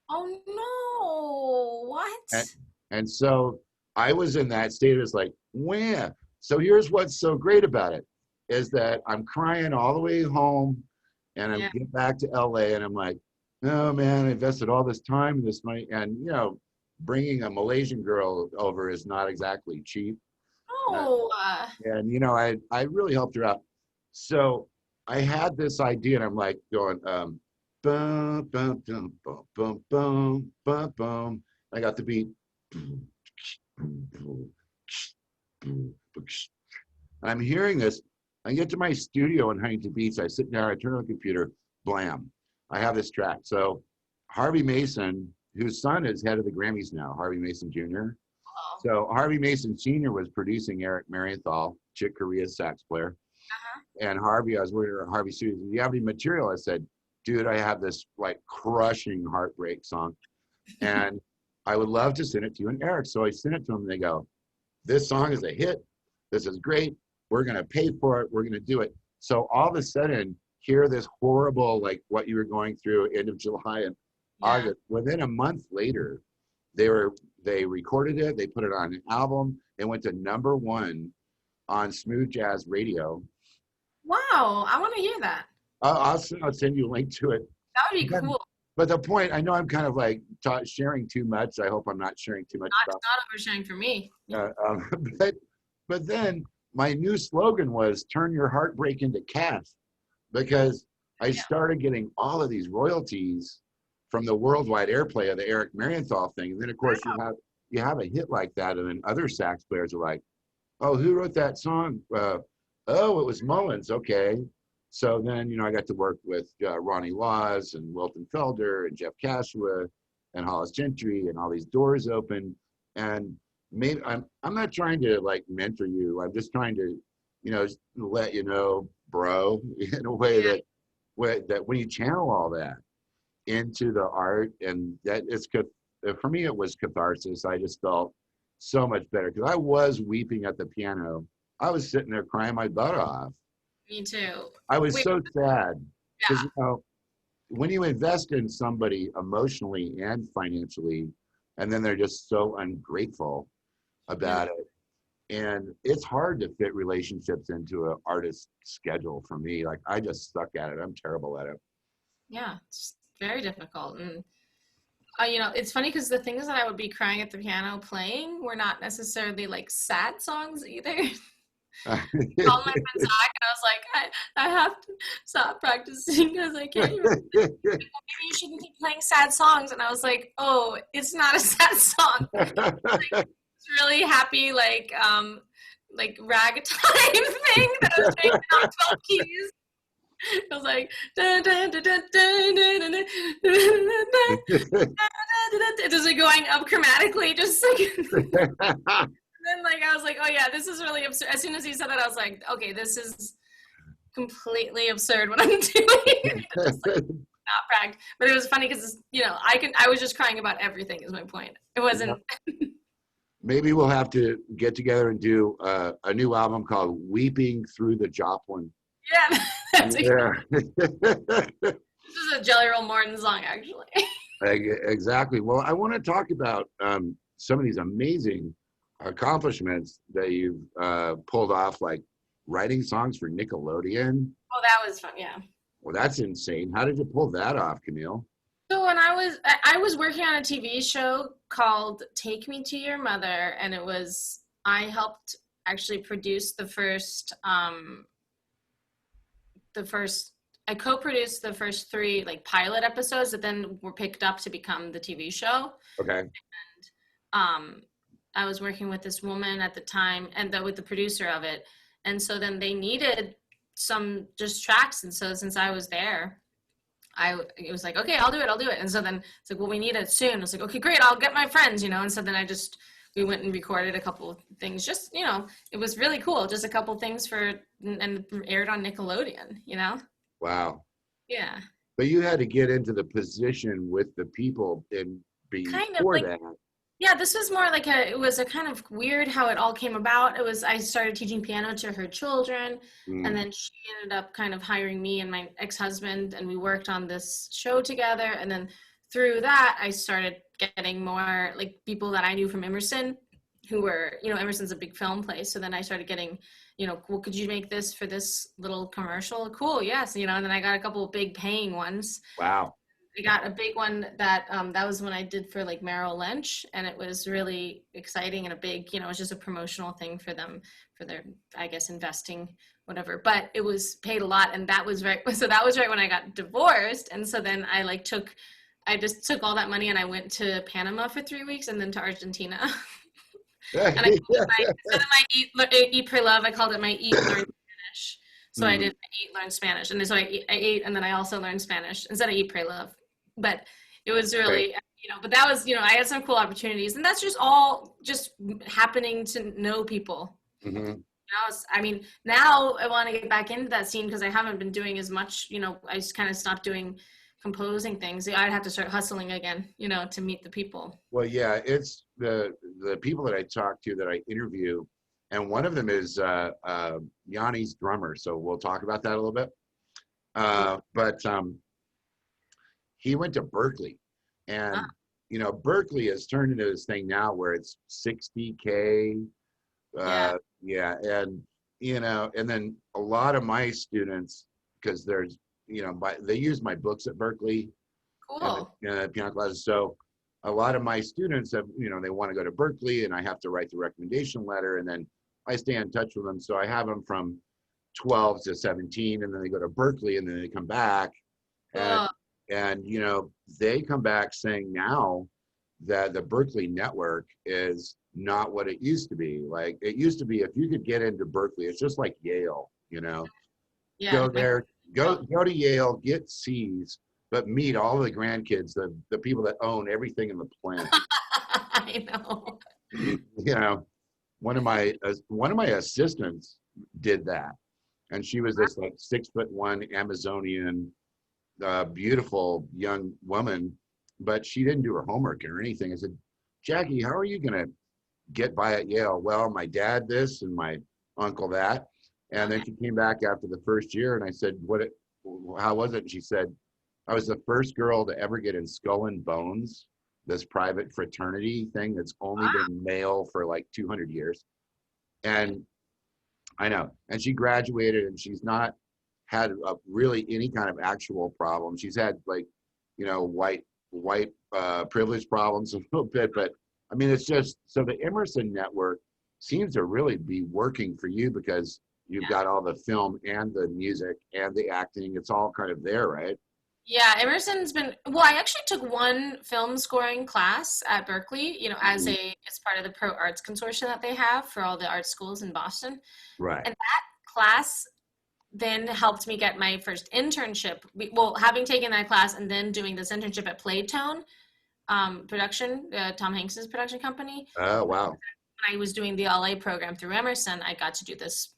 Oh no, what? And so I was in that state. It was like, wham. So here's what's so great about it, is that I'm crying all the way home, and I get back to LA, and I'm like, oh man, I invested all this time and this money, and bringing a Malaysian girl over is not exactly cheap. Oh. And I really helped her out. So I had this idea, and I'm like going, bum, bum, bum, bum, bum, bum, bum, bum. I got the beat. I'm hearing this. I get to my studio in Huntington Beach. I sit down, I turn on the computer, blam. I have this track. So Harvey Mason, whose son is head of the Grammys now, Harvey Mason Jr. Oh. So Harvey Mason Sr. was producing Eric Marienthal, Chick Corea's sax player. And Harvey, I was working at Harvey Studios. Do you have any material? I said, dude, I have this like crushing heartbreak song, and I would love to send it to you and Eric. So I sent it to them, and they go, this song is a hit. This is great. We're going to pay for it. We're going to do it. So all of a sudden, hear this horrible, like what you were going through end of July and August. Within a month later, they recorded it. They put it on an album. It went to #1 on smooth jazz radio. Wow, I want to hear that. I'll send you a link to it. That would be cool. But the point, I know I'm kind of like sharing too much. I hope I'm not sharing too much. Not oversharing for me. But then my new slogan was turn your heartbreak into cash, because I started getting all of these royalties from the worldwide airplay of the Eric Marienthal thing. And then of course you have a hit like that, and then other sax players are like, oh, who wrote that song? Oh, it was Mullins. Okay. So then, I got to work with Ronnie Laws and Wilton Felder and Jeff Cashua and Hollis Gentry, and all these doors open. And maybe I'm not trying to like mentor you. I'm just trying to, let you know, bro, in a way that when you channel all that into the art, and that it's for me, it was catharsis. I just felt so much better, because I was weeping at the piano. I was sitting there crying my butt off. Me too. I was so sad, because Yeah. when you invest in somebody emotionally and financially, and then they're just so ungrateful about it, And it's hard to fit relationships into an artist's schedule for me. Like I just suck at it. I'm terrible at it. Yeah, it's very difficult. And it's funny because the things that I would be crying at the piano playing were not necessarily like sad songs either. Called my friend Zach, and I was like, I have to stop practicing because I can't remember. Like, well, maybe you shouldn't keep playing sad songs. And I was like, oh, it's not a sad song. Like, it's really happy, like ragtime thing that I was playing on 12 keys. I was like, it was like going up chromatically, just like. Then like I was like, oh yeah, this is really absurd. As soon as he said that, I was like, okay, this is completely absurd what I'm doing. Just, like, not practice. But it was funny because I was just crying about everything. Is my point. It wasn't. Maybe we'll have to get together and do a new album called "Weeping Through the Joplin." Yeah, that's yeah. This is a Jelly Roll Morton song, actually. Exactly. Well, I want to talk about some of these amazing accomplishments that you've pulled off, like writing songs for Nickelodeon. Oh, that was fun. Yeah. Well, that's insane. How did you pull that off, Camille? So when I was working on a TV show called Take Me to Your Mother, and I helped actually produce the first I co-produced the first 3 like pilot episodes that then were picked up to become the TV show. Okay. And I was working with this woman at the time and with the producer of it. And so then they needed some just tracks. And so since I was there, it was like, okay, I'll do it. And so then it's like, well, we need it soon. I was like, okay, great. I'll get my friends, And so then we went and recorded a couple of things. Just, it was really cool. Just a couple things and aired on Nickelodeon, Wow. Yeah. But you had to get into the position with the people and before that. Yeah, this was more like it was a kind of weird how it all came about. I started teaching piano to her children, and then she ended up kind of hiring me and my ex-husband, and we worked on this show together. And then through that, I started getting more like people that I knew from Emerson who were, Emerson's a big film place. So then I started getting, well, could you make this for this little commercial? Cool, yes, and then I got a couple of big paying ones. Wow. I got a big one that was when I did for like Merrill Lynch, and it was really exciting and a big, it was just a promotional thing for them, for their, I guess, investing, whatever. But it was paid a lot, and that was right when I got divorced. And so then I just took all that money and I went to Panama for 3 weeks and then to Argentina. And I instead of my eat, pray, love, I called it my eat, learn Spanish. So I did eat, learn Spanish, and then so I ate, and then I also learned Spanish instead of eat, pray, love. But it was really, but that was, I had some cool opportunities, and that's just all just happening to know people. Mm-hmm. Now I want to get back into that scene because I haven't been doing as much. I just kind of stopped doing composing things. I'd have to start hustling again, to meet the people. Well, yeah, it's the people that I talk to, that I interview, and one of them is Yanni's drummer. So we'll talk about that a little bit. But he went to Berkeley, and Berkeley has turned into this thing now where it's $60K. Yeah, and and then a lot of my students, because there's they use my books at Berkeley. Cool. Piano classes. So a lot of my students have, they want to go to Berkeley, and I have to write the recommendation letter, and then I stay in touch with them. So I have them from 12 to 17, and then they go to Berkeley, and then they come back. And they come back saying now that the Berkeley network is not what it used to be. Like, it used to be, if you could get into Berkeley, it's just like Yale, Yeah. Go there, go to Yale, get C's, but meet all the grandkids, the people that own everything in the planet. I know. One of my assistants did that, and she was this like 6'1" Amazonian, beautiful young woman, but she didn't do her homework or anything. I said, Jackie, how are you gonna get by at Yale? Well, my dad this and my uncle that. And then she came back after the first year, and I said, how was it? And she said, I was the first girl to ever get in Skull and Bones, this private fraternity thing that's only been male for like 200 years. And I know. And she graduated, and she's not had really any kind of actual problem. She's had like, white privilege problems a little bit, but I mean, it's just so the Emerson Network seems to really be working for you because you've got all the film and the music and the acting. It's all kind of there, right? Yeah, Emerson's been, well, I actually took one film scoring class at Berkeley, Mhm. as part of the Pro Arts Consortium that they have for all the art schools in Boston. Right. And that class then helped me get my first internship. Well, having taken that class and then doing this internship at Playtone production, Tom Hanks's production company. Oh, wow. When I was doing the LA program through Emerson, I got to do this,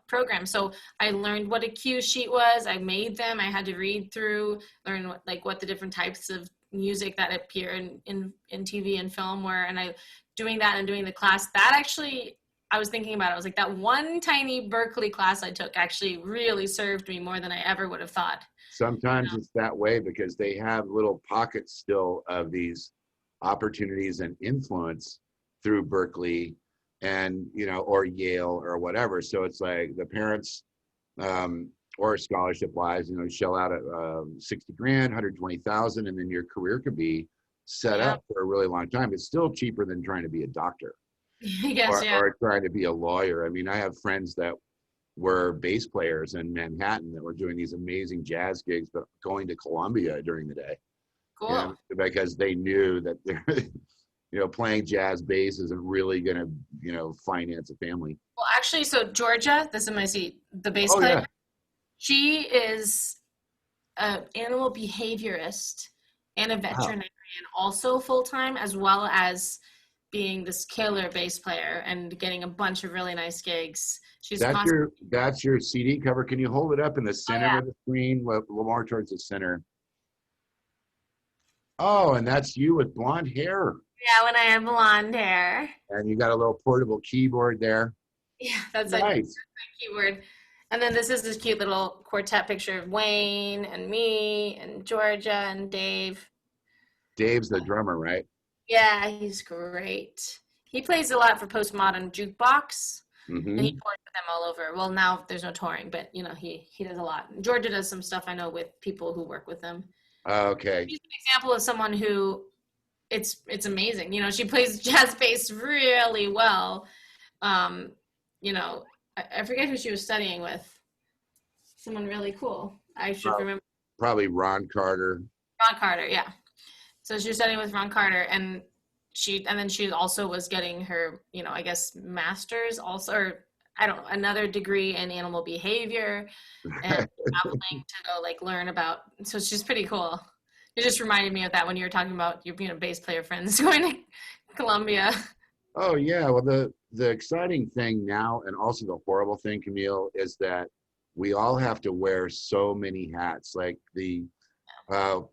program. So I learned what a cue sheet was. I made them. I had to read through, learn what the different types of music that appear in TV and film were. And I doing that and doing the class that actually, I was thinking about it. I was like, that one tiny Berkeley class I took actually really served me more than I ever would have thought. Sometimes it's that way because they have little pockets still of these opportunities and influence through Berkeley and, or Yale or whatever. So it's like the parents, or scholarship wise, shell out at 60 grand, 120,000, and then your career could be set up for a really long time. It's still cheaper than trying to be a doctor or trying to be a lawyer. I mean, I have friends that were bass players in Manhattan that were doing these amazing jazz gigs, but going to Columbia during the day. Cool. Because they knew that they're, playing jazz bass isn't really going to, finance a family. Well, actually, so Georgia, this is my seat, the bass Oh, player, yeah. she is an animal behaviorist and a veterinarian, also full-time, as well as being this killer bass player and getting a bunch of really nice gigs. She's that's your CD cover. Can you hold it up in the center of the screen, a little more towards the center? Oh, and that's you with blonde hair. Yeah, when I had blonde hair. And you got a little portable keyboard there. Yeah, that's nice. a keyboard. And then this is this cute little quartet picture of Wayne and me and Georgia and Dave. Dave's the drummer, right? Yeah, he's great. He plays a lot for Postmodern Jukebox. Mm-hmm. And he tours with them all over. Well, now there's no touring, but he does a lot. Georgia does some stuff I know with people who work with them. Okay. She's an example of someone who it's amazing. She plays jazz bass really well. I forget who she was studying with. Someone really cool. I should remember. Probably Ron Carter. Ron Carter, yeah. So she was studying with Ron Carter, and then she also was getting her, I guess, master's also, or I don't know, another degree in animal behavior and traveling to go learn about. So she's pretty cool. It just reminded me of that when you were talking about your bass player friends going to Columbia. Oh yeah, well the exciting thing now, and also the horrible thing, Camille, is that we all have to wear so many hats. Like the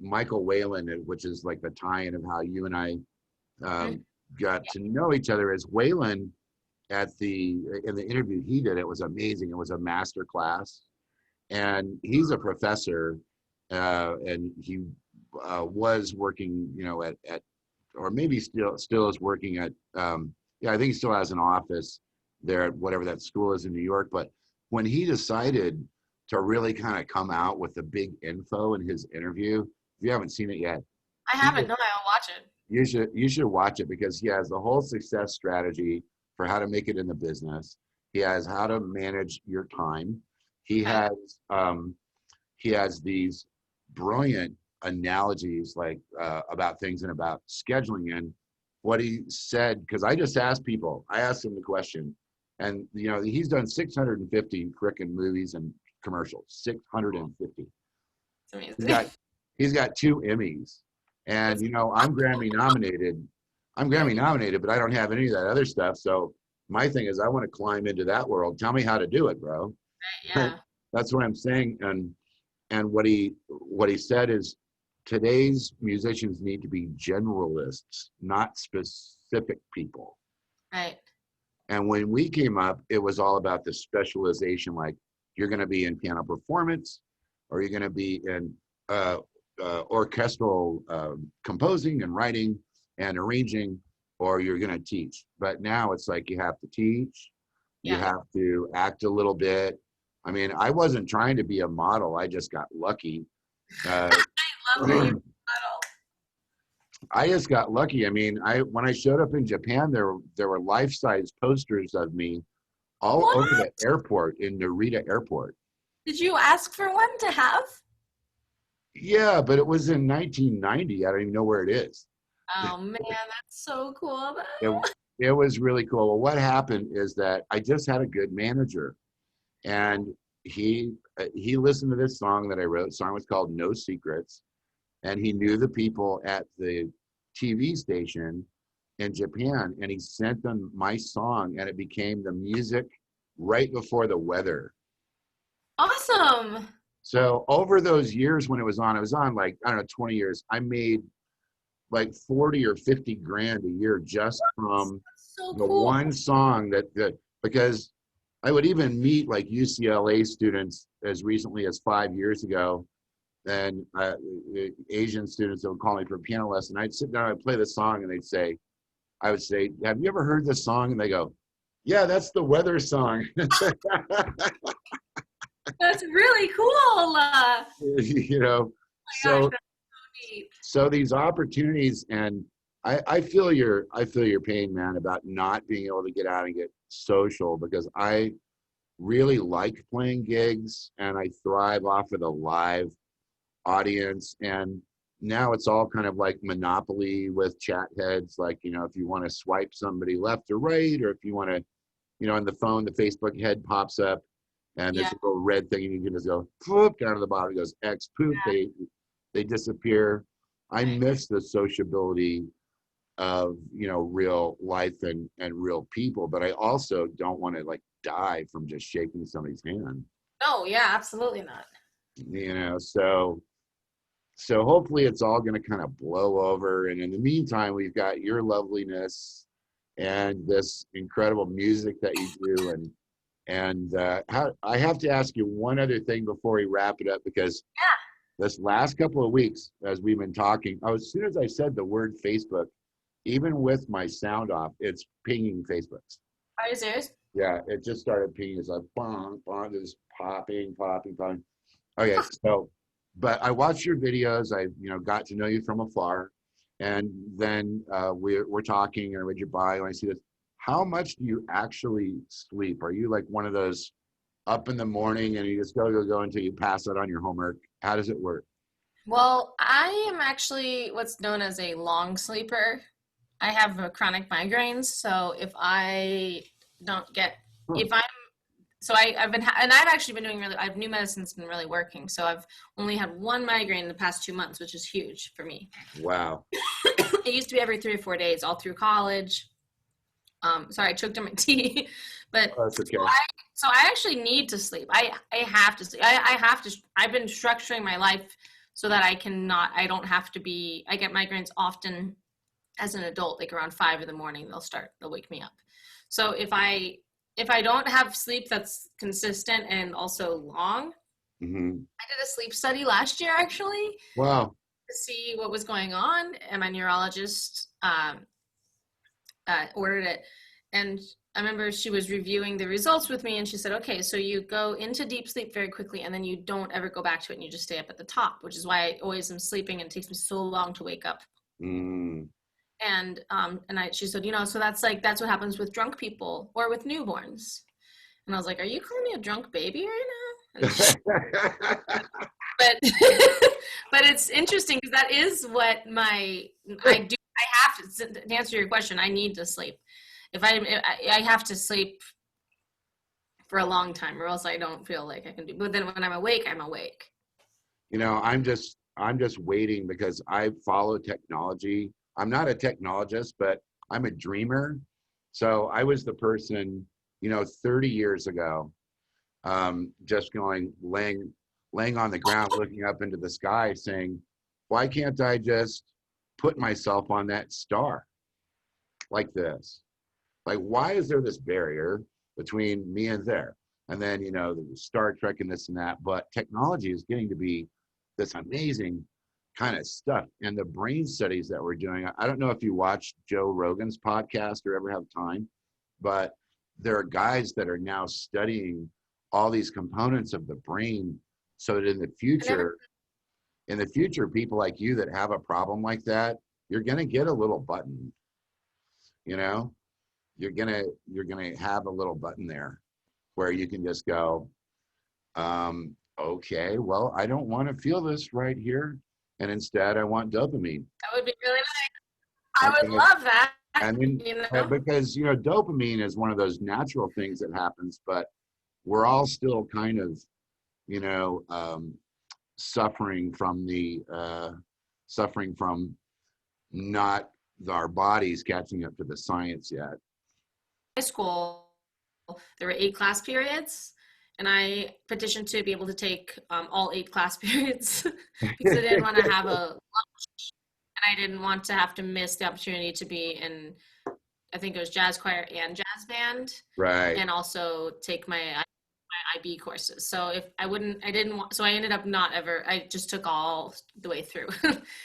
Michael Whalen, which is like the tie-in of how you and I got to know each other, is Whalen in the interview he did. It was amazing. It was a master class, and he's a professor, and he was working, at or maybe still is working at, I think he still has an office there at whatever that school is in New York. But when he decided to really kind of come out with the big info in his interview, if you haven't seen it yet. I haven't, no, I'll watch it. You should watch it because he has the whole success strategy for how to make it in the business. He has how to manage your time. He has these brilliant analogies about things and about scheduling. And what he said, because I just asked him the question, and he's done 650 frickin' movies and commercials. 650. It's amazing. He's got 2 Emmys, and I'm Grammy nominated. But I don't have any of that other stuff. So my thing is, I want to climb into that world. Tell me how to do it, bro. Yeah. That's what I'm saying. And what he said is, today's musicians need to be generalists, not specific people. Right. And when we came up, it was all about the specialization. Like, you're going to be in piano performance, or you're going to be in orchestral composing and writing and arranging, or you're going to teach. But now it's like you have to teach, You have to act a little bit. I mean, I wasn't trying to be a model. I just got lucky. I love that you model. I just got lucky. I mean, when I showed up in Japan, there were life-size posters of me all over the airport in Narita Airport. Did you ask for one to have? Yeah, but it was in 1990. I don't even know where it is. Oh man, that's so cool. It was really cool. Well, what happened is that I just had a good manager, and he listened to this song that I wrote. The song was called No Secrets, and he knew the people at the TV station in Japan, and he sent them my song, and it became the music right before the weather. Awesome. So over those years when it was on like, I don't know, 20 years, I made like 40 or 50 grand a year just from the one song because I would even meet like UCLA students as recently as 5 years ago, and Asian students that would call me for a piano lesson. I'd sit down, I'd play the song, and I would say, have you ever heard this song? And they go, yeah, that's the weather song. That's really cool. You know, Gosh, so these opportunities, and I feel your pain, man, about not being able to get out and get social, because I really like playing gigs and I thrive off of the live audience. And now it's all kind of like Monopoly with chat heads. Like, you know, if you want to swipe somebody left or right, or if you want to, you know, on the phone, the Facebook head pops up and there's a little red thing and you can just go whoop down to the bottom. It goes X, poof, they disappear. I miss the sociability of, you know, real life and real people, but I also don't want to like die from just shaking somebody's hand. No, yeah, absolutely not. You know, so hopefully it's all going to kind of blow over, and in the meantime we've got your loveliness and this incredible music that you do. And I have to ask you one other thing before we wrap it up, because this last couple of weeks as we've been talking, as soon as I said the word Facebook, even with my sound off, it's pinging Facebooks. Are you serious? Yeah, it just started pinging. It's like bong, bong, just popping. Okay, so, but I watched your videos. I, you know, got to know you from afar, and then we're talking, and I read your bio, and I see this. How much do you actually sleep? Are you like one of those up in the morning and you just go until you pass out on your homework? How does it work? Well, I am actually what's known as a long sleeper. I have chronic migraines, so if I don't get, if I'm, so I've been, and I've actually been doing really, I've new medicine's been really working. So I've only had one migraine in the past 2 months, which is huge for me. Wow. It used to be every 3 or 4 days all through college. Sorry, I choked on my tea, but that's okay. So I actually need to sleep. I have to sleep. I have to, I've been structuring my life so that I don't have to be, I get migraines often as an adult, like around 5 in the morning, they'll wake me up. So if I don't have sleep that's consistent and also long, I did a sleep study last year, actually. Wow. To see what was going on, and my neurologist ordered it. And I remember she was reviewing the results with me, and she said, okay, so you go into deep sleep very quickly, and then you don't ever go back to it, and you just stay up at the top, which is why I always am sleeping, and it takes me so long to wake up. And she said, you know, so that's what happens with drunk people or with newborns. And I was like, are you calling me a drunk baby right now? But it's interesting because that is what I do. I have to answer your question. I need to sleep. If I have to sleep for a long time, or else I don't feel like I can do. But then when I'm awake, I'm awake. You know, I'm just waiting because I follow technology. I'm not a technologist, but I'm a dreamer. So I was the person, you know, 30 years ago, just laying on the ground, looking up into the sky saying, why can't I just put myself on that star like this? Like, why is there this barrier between me and there? And then, you know, the Star Trek and this and that, but technology is getting to be this amazing kind of stuff. And the brain studies that we're doing, I don't know if you watch Joe Rogan's podcast or ever have time, but there are guys that are now studying all these components of the brain so that in the future, people like you that have a problem like that, you're going to get a little button, you know, you're going to have a little button there where you can just go, okay, well, I don't want to feel this right here. And instead I want dopamine. That would be really nice. I would love that. I mean, you know? because, you know, dopamine is one of those natural things that happens, but we're all still kind of, you know, suffering from not our bodies catching up to the science yet. High school, there were 8 class periods, and I petitioned to be able to take all 8 class periods because I didn't want to have a lunch, and I didn't want to have to miss the opportunity to be in, I think it was jazz choir and jazz band, Right. and also take my IB courses. So I ended up not ever, I just took all the way through.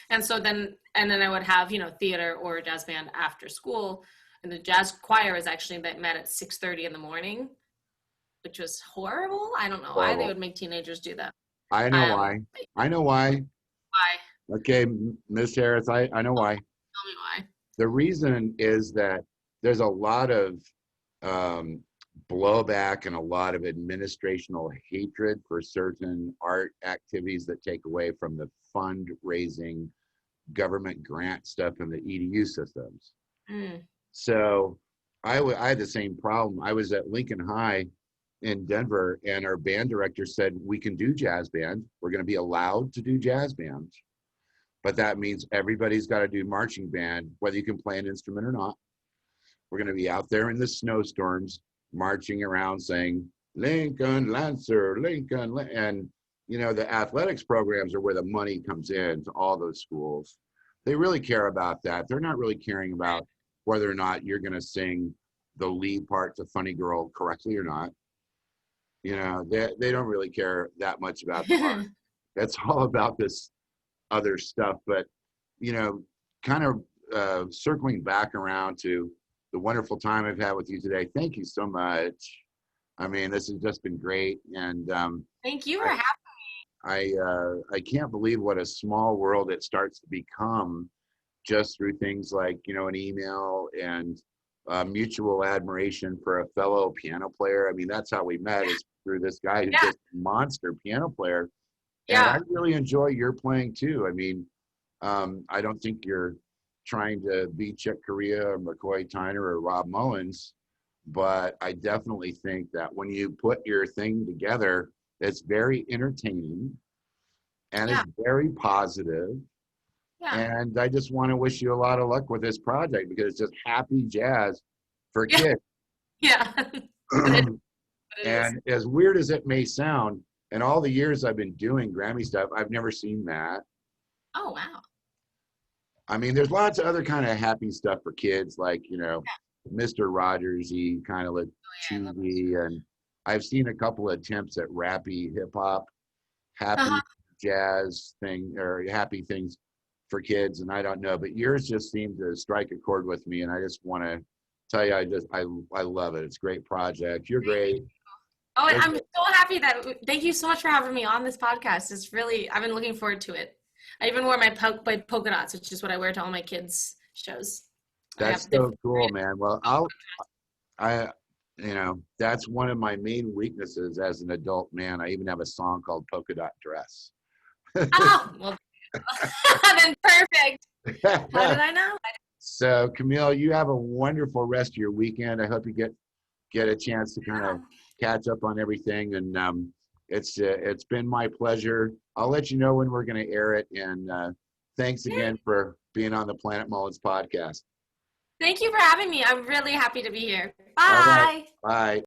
and then I would have, you know, theater or jazz band after school. And the jazz choir is actually that met at 6:30 in the morning, which was horrible. I don't know why they would make teenagers do that. I know why. I know why. Why? Okay, Miss Harris, I know why. Tell me why. The reason is that there's a lot of blowback and a lot of administrational hatred for certain art activities that take away from the fundraising government grant stuff in the EDU systems. So I had the same problem. I was at Lincoln High in Denver, and our band director said, we can do jazz band. We're going to be allowed to do jazz band, but that means everybody's got to do marching band, whether you can play an instrument or not. We're going to be out there in the snowstorms, marching around saying, Lincoln Lancer, Lincoln, and, you know, the athletics programs are where the money comes in to all those schools. They really care about that. They're not really caring about whether or not you're going to sing the lead part to Funny Girl correctly or not. You know, they don't really care that much about the art. That's all about this other stuff. But, you know, kind of circling back around to the wonderful time I've had with you today. Thank you so much. I mean, this has just been great. And thank you for having me. I can't believe what a small world it starts to become just through things like, you know, an email and mutual admiration for a fellow piano player. I mean, that's how we met, is through this guy who's just a monster piano player. And I really enjoy your playing too. I mean, I don't think you're trying to be Chick Corea or McCoy Tyner or Rob Mullins, but I definitely think that when you put your thing together, it's very entertaining and it's very positive. And I just want to wish you a lot of luck with this project, because it's just happy jazz for kids. And as weird as it may sound, in all the years I've been doing Grammy stuff, I've never seen that. Oh, wow. I mean, there's lots of other kind of happy stuff for kids, like, you know, Mr. Rogers-y, kind of like cheesy. And I've seen a couple of attempts at rappy hip hop, happy jazz thing, or happy things for kids. And I don't know, but yours just seemed to strike a chord with me. And I just want to tell you, I love it. It's a great project. You're great. Oh, and I'm so happy thank you so much for having me on this podcast. It's really, I've been looking forward to it. I even wore my polka dots, which is what I wear to all my kids' shows. That's so cool, man. Well, you know, that's one of my main weaknesses as an adult man. I even have a song called Polka Dot Dress. Oh, well, then perfect. How did I know? So, Camille, you have a wonderful rest of your weekend. I hope you get a chance to kind of catch up on everything. And it's been my pleasure. I'll let you know when we're going to air it. And thanks again for being on the Planet Mullins podcast. Thank you for having me. I'm really happy to be here. Bye. All right. Bye.